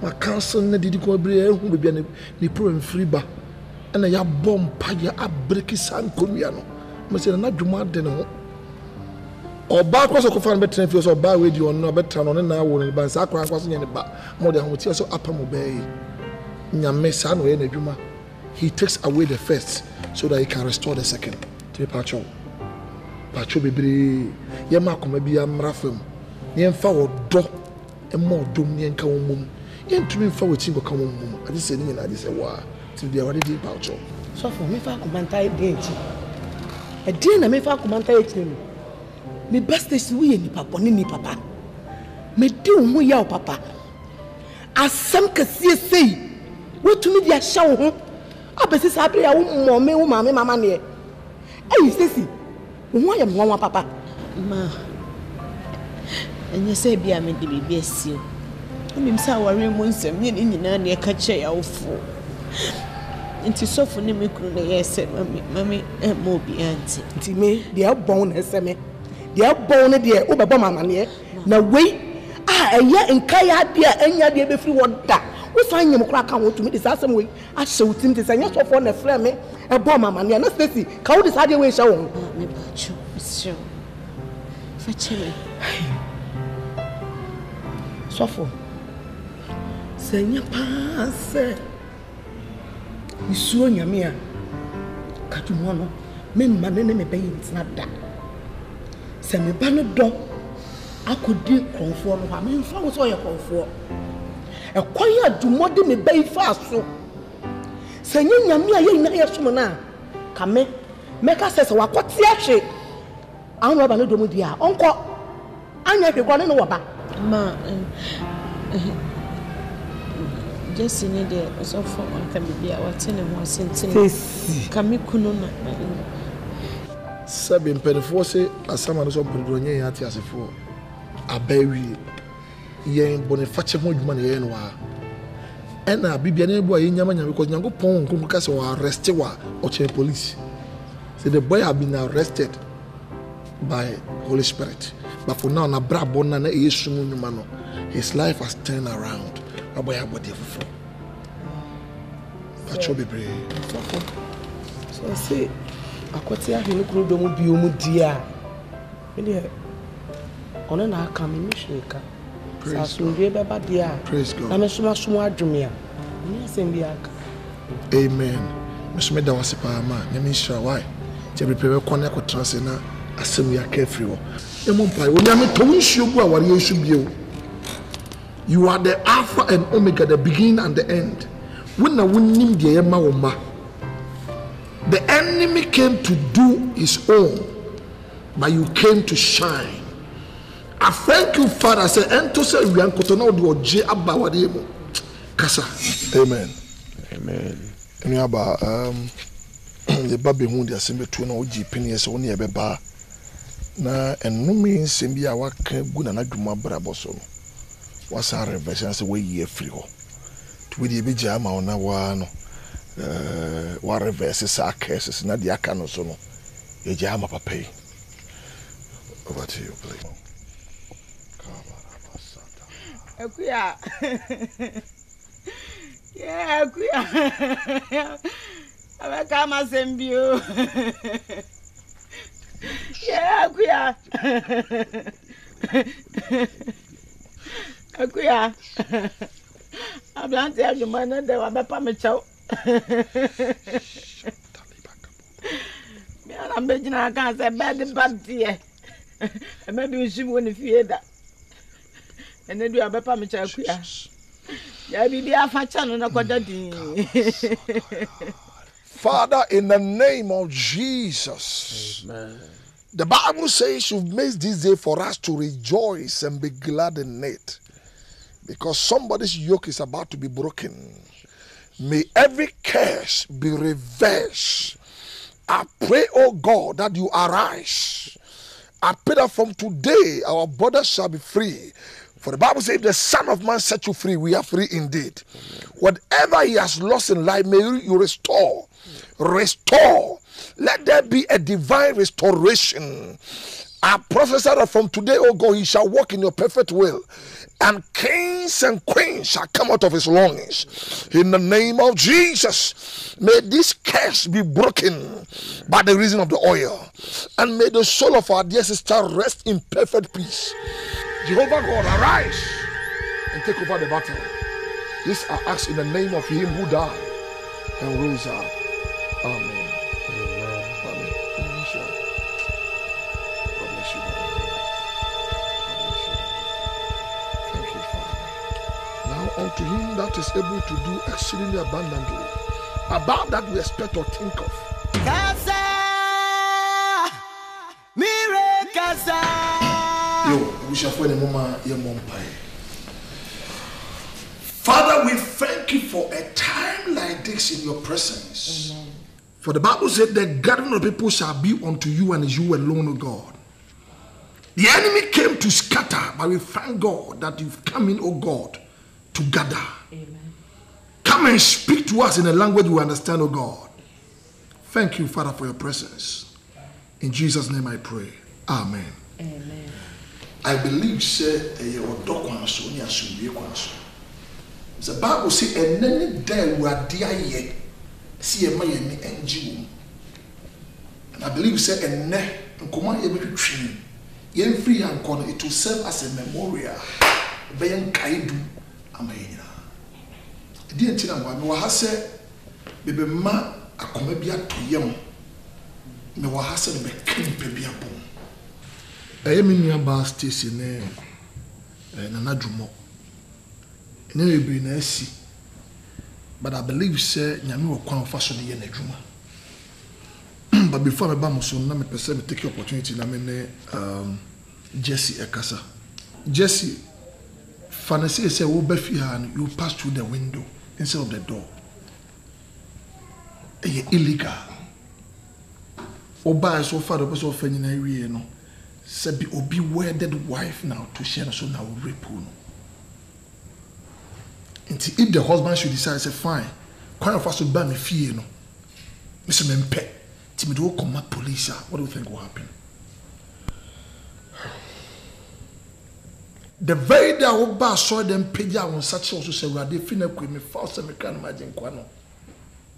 ma counsel na di ko bre ehu bebia ni problem free ba na ya bom pa ya abreki sankonua no mo se na dwumo ade ne ho oba kwaso ko fan betre fi so oba we di on no betra no na wo ne ban sa akwa kwaso nye ne ba mo de ho ti so apam obey nyame sa no ye na dwuma he takes away the first so that he can restore the second to be pacho bebre ye ma koma bi amra fam ye mfa wo do e mo dom ye nka wo mum ye ntumi mfa wo ti ko ka wo mum ade se ni na ade se wa ti de awade di pacho so for me fa komanta e denti e di na me fa komanta e chinu me best is we ni papa ni papa me di wo ya o papa asam kase sei wotumi dia hya wo ho abesi sabre ya wo mo me wo mama mama ne eh Stacy wo ya mo papa ma enye se bia me de bibia sio onim sa ware mo nsem ni nyina na e ka che ya wofo nti sofo ne me kunu na yese mami mo bi anti nti me dia bon na se me dia bon ne dia wo bebo mama ne na wei eya nkaya dia enya dia be free woda wo san nyem kura ka wo tumi de sasem wei a shewutim de sanya sofo na frɛ me ebo mama ne na Stacy ka wo de sa dia wei hye wo me ba cho sio fa chele sofo sanya paase isuo nyame a katumo no me mma ne me be yintina da se me ba no do akodi kronfo no ha me mfa wo so ye kronfo ɛkwan a dumode me bai fa so sɛ nyɛ nyame a yɛnyina yɛsom no a ka me mɛka sɛ sɛ wakɔte ahwe ahonu aba no dɔm di a ɔnkɔ anya hwɛ kɔ ne no wɔba ma Jesse need the so for on can be a what in a more sentence. Kami kuno na. Sabi mpanyinfoɔ sɛ asama no so mpanyinfoɔ nyɛ yɛn ate asefoɔ abawi yɛn bɔnefakyɛ ho adwuma na yɛyɛ no wa ɛna bibia ne bo a yɛnyama nyame because Nyankopɔn nkonko ka sɛ wɔ arrest wa ɔkyɛ police. So the boy have been arrested by Holy Spirit, but for now na brabo na yesu mu nyuma no his life has turned around. Aboy abodi fofo pacho bebre so say akwati ahwe kuro do mu bi o mu dia me de ono na aka me mihweka sa so ndwe beba dia praise God na me soma adwome a ni asem bi aka amen me soma da wase pa ma nyame hira why je prepare kone ko transe na asem ya ka free wo e mo mpa wo nyame to nsuo gu a ware yesu bio. You are the Alpha and Omega, the beginning and the end. The enemy came to do his own, but you came to shine. I thank you, Father. I say, Amen. Amen. The baby who they are saying between OG pennies only a beba. Na and no means Simbia waka good and Aduma Braboso. What's our reversion? Say we ye free ho. To be the jama on a one. What reverses our cases? Not the akano sono. Ye jama papa. Over to you, please. Akuya. Yeah, akuya. Aba kama sembio. Yeah, akuya. Akuya. Ablante ajumana de wa bepa me chaw. Me ana mbejina kan se bed badie. E me bi nshi woni fie da. Ene du abepa me chaw akuya. Ya bi dia fa cha no na koda din. Father, in the name of Jesus. Amen. The Bible says you've made this day for us to rejoice and be glad in it. Because somebody's yoke is about to be broken. May every curse be reversed. I pray, oh God, that you arise. I pray that from today our borders shall be free. For the Bible says, if the Son of Man set you free, we are free indeed. Whatever he has lost in life, may you restore. Restore. Let there be a divine restoration. I prophesy that from today, oh God, he shall walk in your perfect will. And kings and queens shall come out of his loins. In the name of Jesus, may this curse be broken by the reason of the oil. And may the soul of our dear sister rest in perfect peace. Jehovah God, arise and take over the battle. This I ask in the name of him who died and rose up. Amen. Unto him that is able to do exceedingly abundantly above that we expect or think of. Father, we thank you for a time like this in your presence. Amen. For the Bible said the gathering of people shall be unto you and you alone, O God. The enemy came to scatter, but we thank God that you've come in, O God, together. Amen. Come and speak to us in a language we understand, oh God. Thank you, Father, for your presence. In Jesus' name I pray. Amen. Amen. I believe, say, the Bible says, and then there were dear yet, see a man and Jew. And I believe, say, and ne, and command every tree, yen free and corner, it will serve as a memorial. Bayan Kaidu. Amen. The entire one, we have said, "Baby, ma, a comebia to yam." Me wa have said, "Be king pebia bom." I am in your bar station, and another more. ne be na asi but I believe say nyame wo kwan fa so de ye na adwuma but before me ba mo so na me pese me take opportunity na me ne Jesse Ekasa Jesse fancy say wo ba fi ha you pass through the window instead of the door illegal oba so far the person of any area no say be obi wedded wife now to share so now rape no until if the husband should decide say fine quite of us to buy me fear no Mr. Mempe to me do come police what do you think will happen the very day oba saw them page on such also say we are dey fina kwa me false me kan imagine kwa no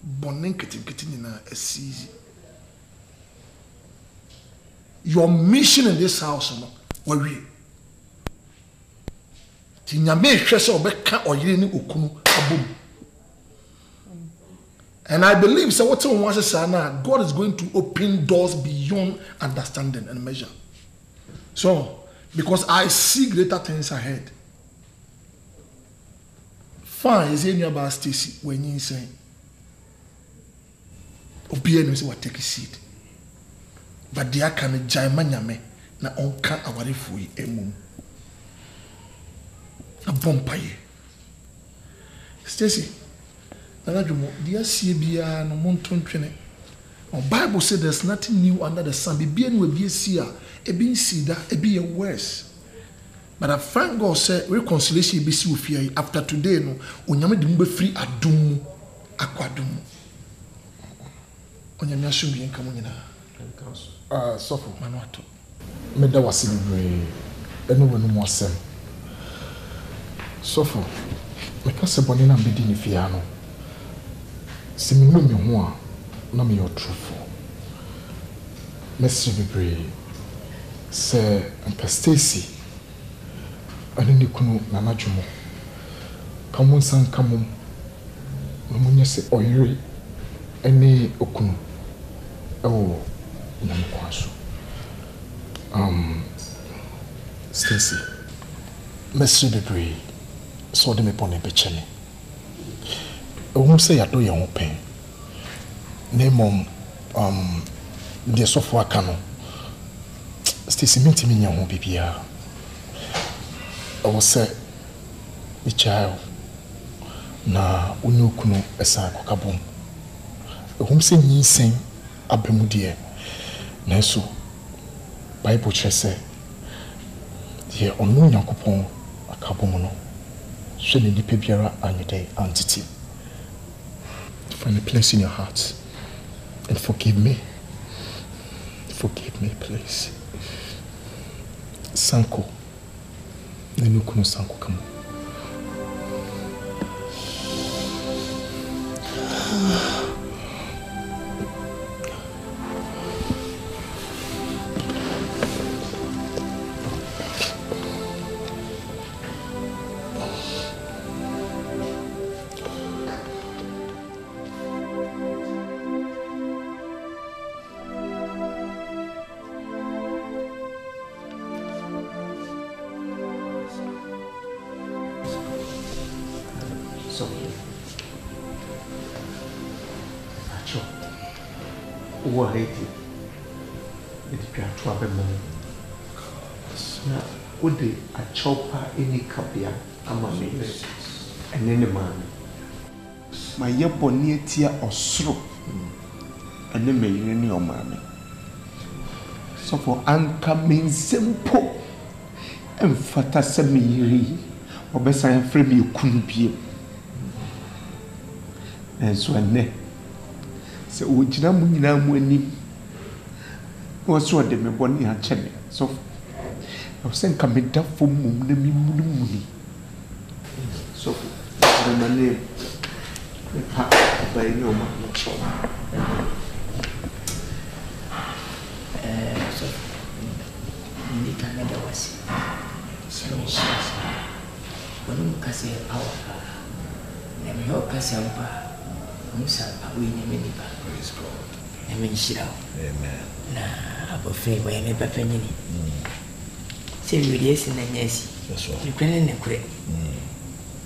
bonin kitin na asizi your mission in this house no we ti nyame hwese obeka oyire ni okunu abom and I believe so what one wants say na God is going to open doors beyond understanding and measure so because I see greater things ahead fine is in about Stacy when you say obi enu say what take a seat but dia kan jaima nyame na onka awarefu yi emum abompaye Stacy na djumo dia sie bia no montontwene the Bible says there's nothing new under the sun bibia enu ebie si a ebi nsida ebi ye worse but I thank God say reconciliation be si ofia after today no onyame de mbe free adum akwadum onyame asumbi nka mo nyina sofo manato meda wasibre eno wonu mo asem sofo meka se boni na mbedi ni fia no siminu mi ho a na me yotrufo Mr. Bibre se Stacy ani kunu nana djumo kamun san kamum munye se oyire eni okunu ewo nyam kwaso Stacy Mr. Bibre so de me pone bechene se ya do ye ho pen nemom de sofo aka no Stacy minti mi nya ho bibia I say the child na unukunu esa kokabom ehum se nyisen abemudie na so Bible chese ye onu Nyankopon akabom no hwe ne dipe biara anyede entity find a place in your heart and forgive me please sanko nenu kuno sanko kamo chopa any kabia amame enene man my yeboni etia osro ene meyire ni omame so for anka mensempo emfata se meyire obesan frɛ me kunu bie enso ene se ogina mu nyina mu anim wo so de me boni a cheme so I was saying, come in for mummy. So, my name, the pack by no man. So, the Canada was so when you can say our name, your Casamba, Musa, we name any praise God. I mean, shit out. Amen. Nah, I'm afraid by any penny. Say you yes in the yes. You can in the crate.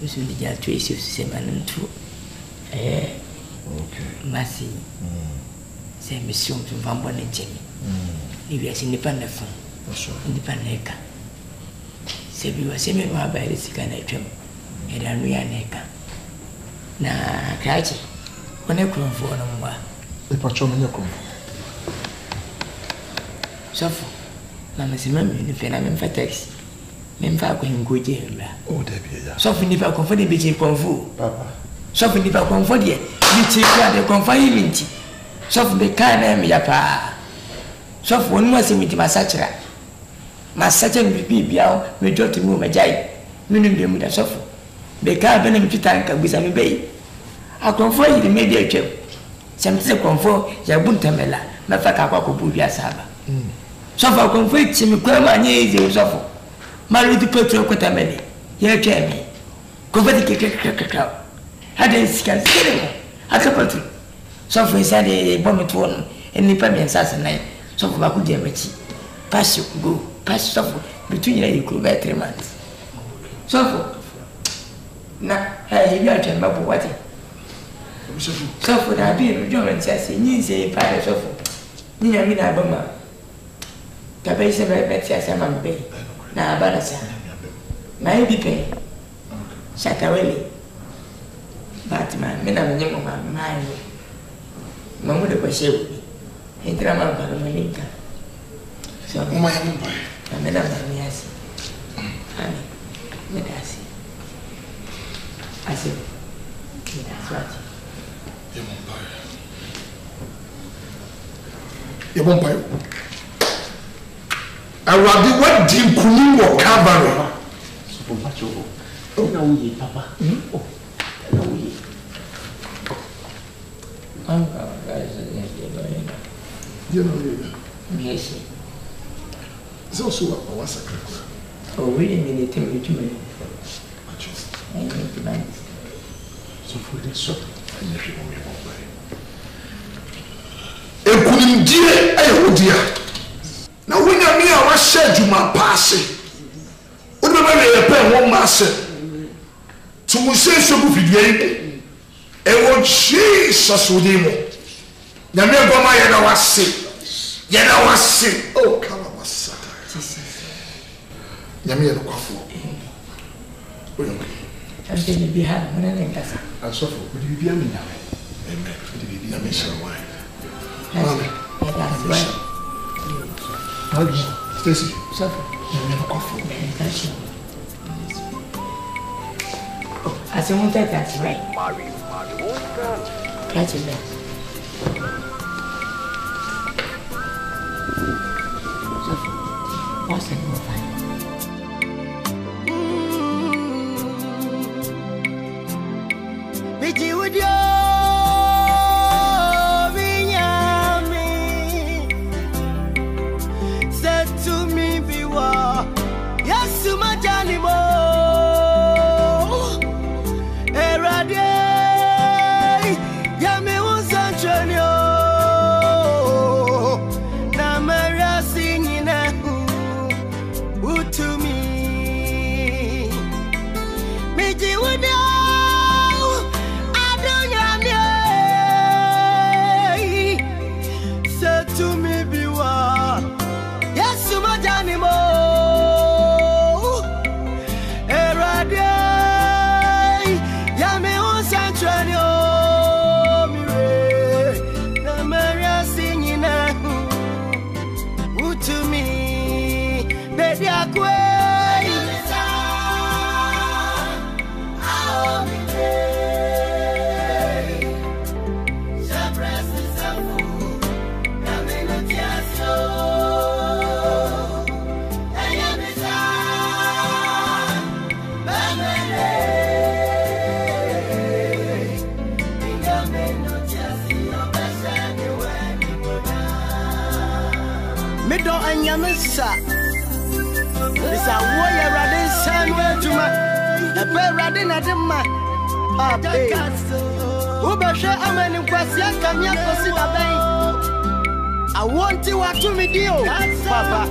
so the jar to issue seven two. Okay. Massy. Say Monsieur to Vambon and Jimmy. If you are independent from independent. Say you are semi by the second item. And I'm real neck. Now, catch it. When I come for no more. The patrol in your room. So, Mamma Simon, the phenomenon for text. Memphis going good here. Oh, Debbie. So, if I come for the bitch, Papa. So, if I come for the bitch, the confinement. So, the kind of Yapa. So, one was in with my satchel. My satchel will be out, we drop to move my jay. Meaning them with a sofa. The car venom to tank with a bay. I confer the media chip. Some say confer Yabuntamela, Mafaka Bubia Saba. So far, confer Simmy Quama and Yazy Sofa. Married to Petro Cotameli. Here, Jamie. Confer the cake. I didn't scan a couple. So for inside a bomb to one and the Pamian assassinate. So for Bakudiamachi. Pass you go, pass suffer between you could buy 3 months. So for now, you are to remember what it. So for that, be German says, he needs a pilot of Nina Mina Boma. Cabeza Betty Saman Bay. Now, Balasa. My be pay. Sakaweli. But my men are young of my mind. Mamma was you. In Drama Palomanica. So, my empire. I mean, I'm yes. Honey, Medasi. I said, that's what. You won't buy. I will be what deep cooling or cavalry. So much over. Oh, no, we, Papa. Oh, no, we. You know, yes. It's also a massacre. Oh, wait a minute, tell me 2 minutes. I need to buy. So for this shop, I never will be one way. A cooling dear, I dear. Now, when I mean, I was said you my passing. What am I pay one master? To say so good, and what Jesus would him. The never my head was sick. Yet I was sick. Oh, Kalabasa. Yamia Coffee. I'm going to be happy when I guess. I suffer. Would you be a man? Amen. Would you be a mission wife? That's right. Stacy, suffer. Yamia Coffee. I said, won't take that's right. Catch it there. What's the new find? Biji would you said to me, be war. Yes, to my Johnny Mo. Erade, Yami was a journey. Now, Maria singing to me. Biji would you? To me be one. Yes, to my Johnny Mo. Erade, Yami on Sancho. The Maria singing who to me, baby, I quay. Yamisa, this a warrior radin sandway to my a bear radin at the man. Ubasha Aman in Kwasia Kanya Cosita Bay. I want you to me, deal, Papa.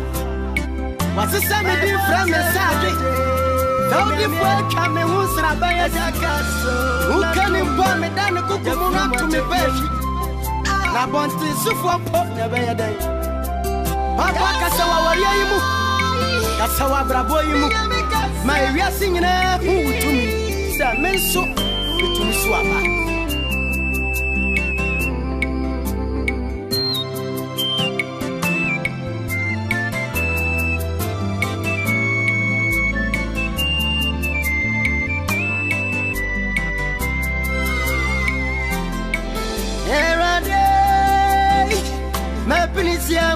What's the same thing from the Saturday? Don't be afraid, come and who's a buyer. Who can inform me that the cook will not to me, baby? I want to see for pop never a day. Papa Casawa, you Casawa Bravo, you my real singing who to me. Men so to me swap.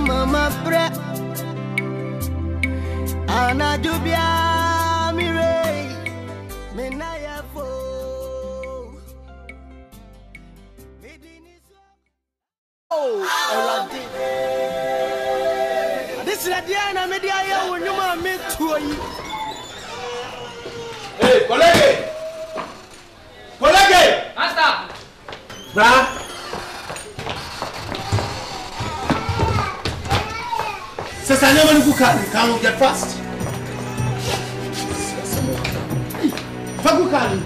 Mama bre ana dubia mire menaya fo oh eradi this is the Diana media ya wonyuma me tuoyi hey colleague master bra Sister, never look at it. Can we get fast? Fagukali.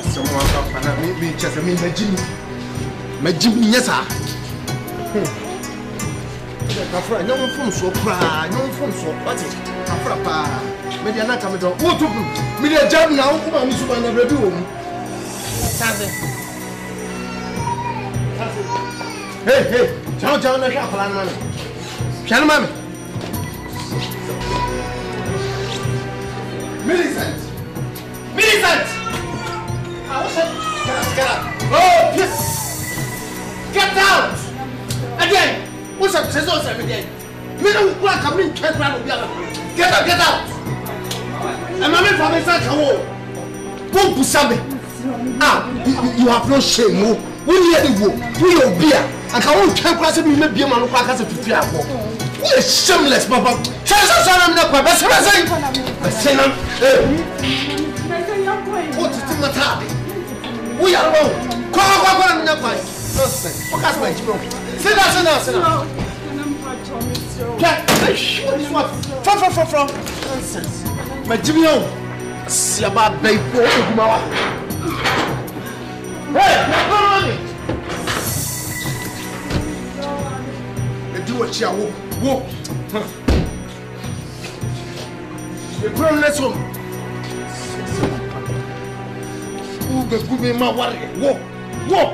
Someone can me just me Jimmy, yes, sir. No one from so proud, no one from so what's it? Maybe I'm not coming down. What to do? Me the job now. Come on, Mister Van review. Hey, John, na shop man. Shall man. Millicent. I was get up. Oh, yes. Get out. Again. What's up? Says us every day. Me no go come in can't run. Get out. I'm not from inside the wall. Don't push me. You have no shame. Who hear the war? Who your beer? And how you can't cross me, maybe a man who has a 50 hour. Who is shameless, Papa? What is the matter? We are wrong. Come on, nonsense. What has my children? Sit down. Nonsense. My Jimmy, see about baby. Hey, do what you walk. The grown let's home. Who the good me my warrior? Walk.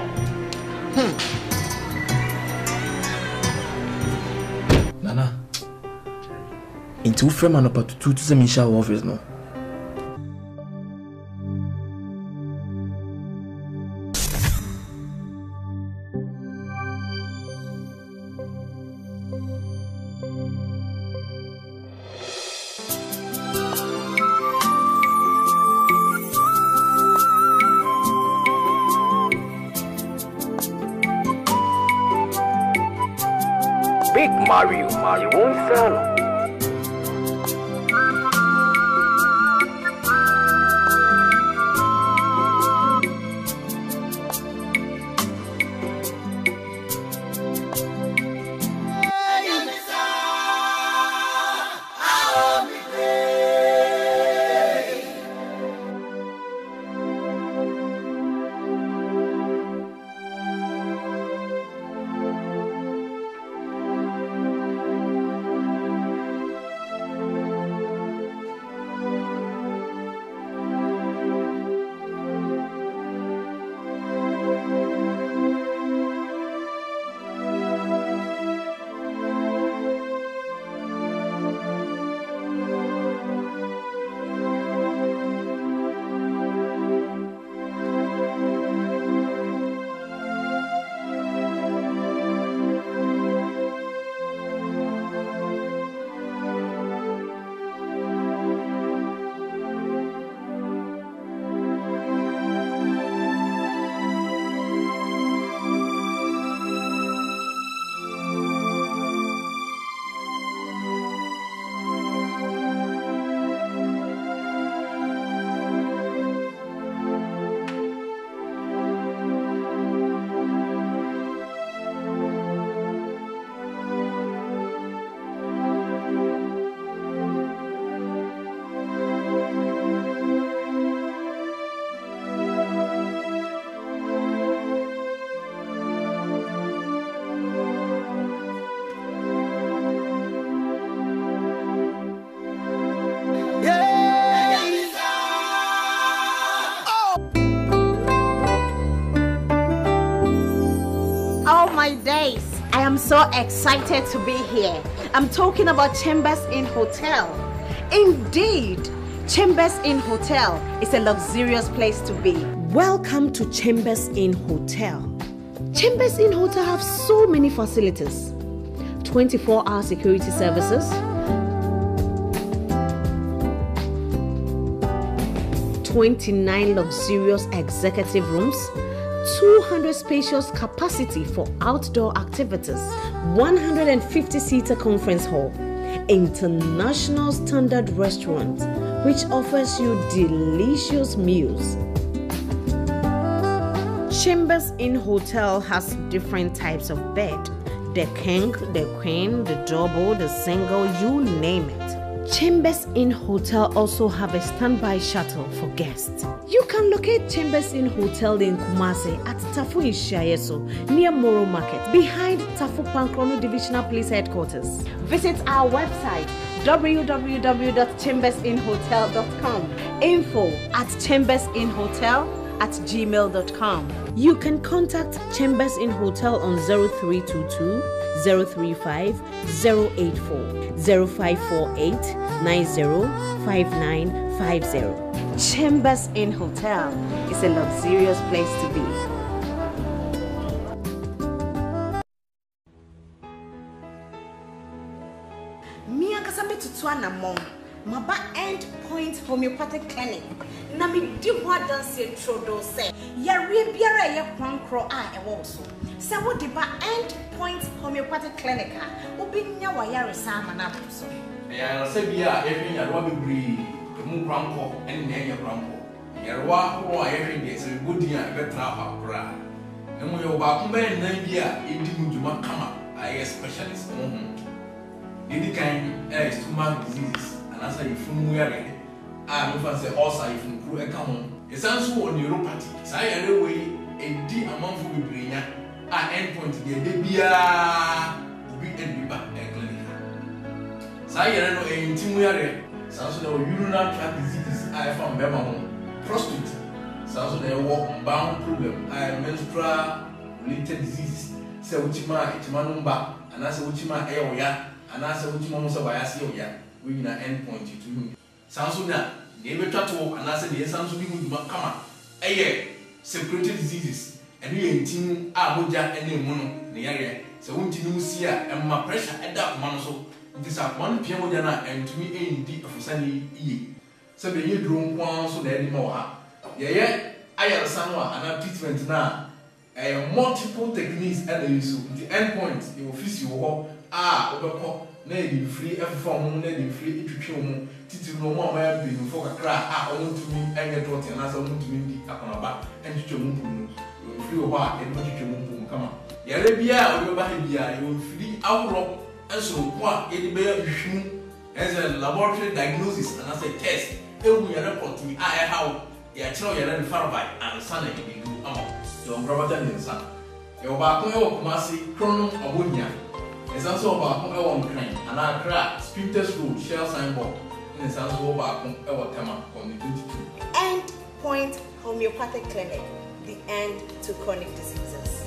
Nana. Into frame and up to 2 to 7 shower office no. Big Mario won't sell. so excited to be here. I'm talking about Chambers Inn Hotel. Indeed, Chambers Inn Hotel is a luxurious place to be. Welcome to Chambers Inn Hotel. Chambers Inn Hotel have so many facilities. 24-hour security services, 29 luxurious executive rooms, 200 spacious capacity for outdoor activities, 150-seater conference hall, international standard restaurant which offers you delicious meals. Chambers Inn Hotel has different types of bed. The king, the queen, the double, the single, you name it. Chambers Inn Hotel also have a standby shuttle for guests. You can locate Chambers Inn Hotel in Kumasi at Tafu Ishiayeso, near Moro Market, behind Tafu Pankrono Divisional Police Headquarters. Visit our website www.chambersinnhotel.com. info@chambersinnhotel@gmail.com. You can contact Chambers Inn Hotel on 0322 035 084 0548 905950. Chambers Inn Hotel is a luxurious place to be. Mia kasame tutuana mom. Maba End Point Homeopathic Clinic. Na mi di ho adanse trodo se. Yare biara ye kwankro a ewo so. Se wo di ba End Point Homeopathic Clinic a obinya wa yare sama na so. Ya se bia ehwe yarwa bebri mu kwanko en na enye kwanko. Yarwa ho a ehwe de se godi a betra ha kra. Emu yo ba ko be nan bia edi muduma kama a specialist mo ho. Didi kan stomach disease. Answer if you are also if you crew a common. It's also on neuropathy. So I way a D amount for the brain at endpoint the debia be and back a clinic. So I know a intimate so urinary tract diseases I found Bema prostate. So they walk bound problem. I menstrual related diseases. So which man and I say which man and I say which man was a bias. We na endpoint to him. Sansuna, never tattoo, and I said, yes, Sansu come. Security diseases, and we ain't team Abuja and Mono, the area. So, won't you see and my pressure at that monso? This are 1 p.m. and to me ain't deep of Sunday E. So, the year drone one so that anymore. Yeah, I have someone and a treatment now. Multiple techniques and use the endpoint, the office you walk, overcome. Maybe free every form, maybe free if you Titi no more may be for a crack. I want to mean and get what and as I want to mean the Akanaba and to free a walk and what you come on. Yarabia or Bahia, you will free outlaw and so what any bear as a laboratory diagnosis and as a test. It will be a report to me. I how you tell you and Farabai and Sunday to be good among your brother and son. Your back Kumasi, Chrono or Bunya. It's also about our crane and our crack, Spinters Road, Shell Signboard, and it's also about our Tema on the 22. End Point Homeopathic Clinic, the end to chronic diseases.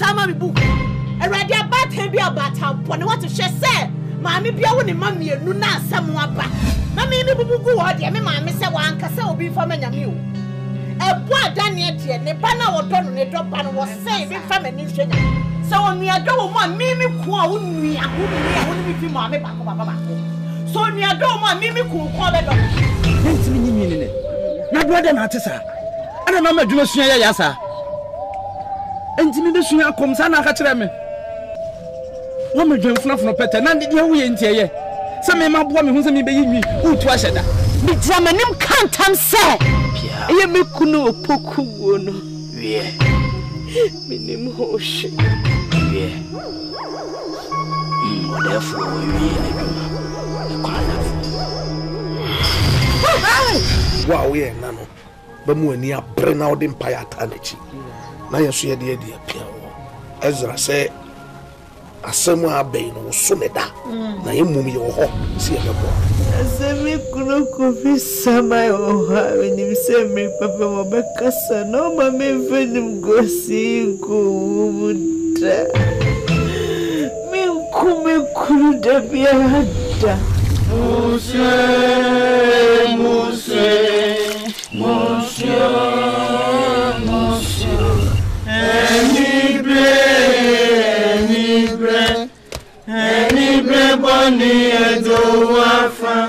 sama me book. Already about him be about how when what to share say. Mammy be a mammy no na someone back. Mammy no buku or the mammy say one cassa will be from a new. A boy done yet, the banner or done a drop and was saying from a nation. So on me, I don't want Mimi Kwa, me, I wouldn't be mammy back. So me, I don't want Mimi Kwa, it's me. My brother Matissa. I don't know my Julia Yasa. And Timmy the Suya comes and I catch them. Woman drum from Peter, none did you in here. Some of my woman who's me baby who twice at that. The Germanim can't answer. I am a kuno poku. Yeah. Minim hosh. Yeah. Therefore, wow, yeah, Nano. But when you bring out the empire eternity. Now you see the idea. Ezra said. Asemu abe no soneda na emum ye wo ho se ye bebo asemi kuno kofi sama oha wenim se me papa mo bekasa no ma me fenim gosi ko muda me kume kuru da biada monsieur any bread bunny do wafa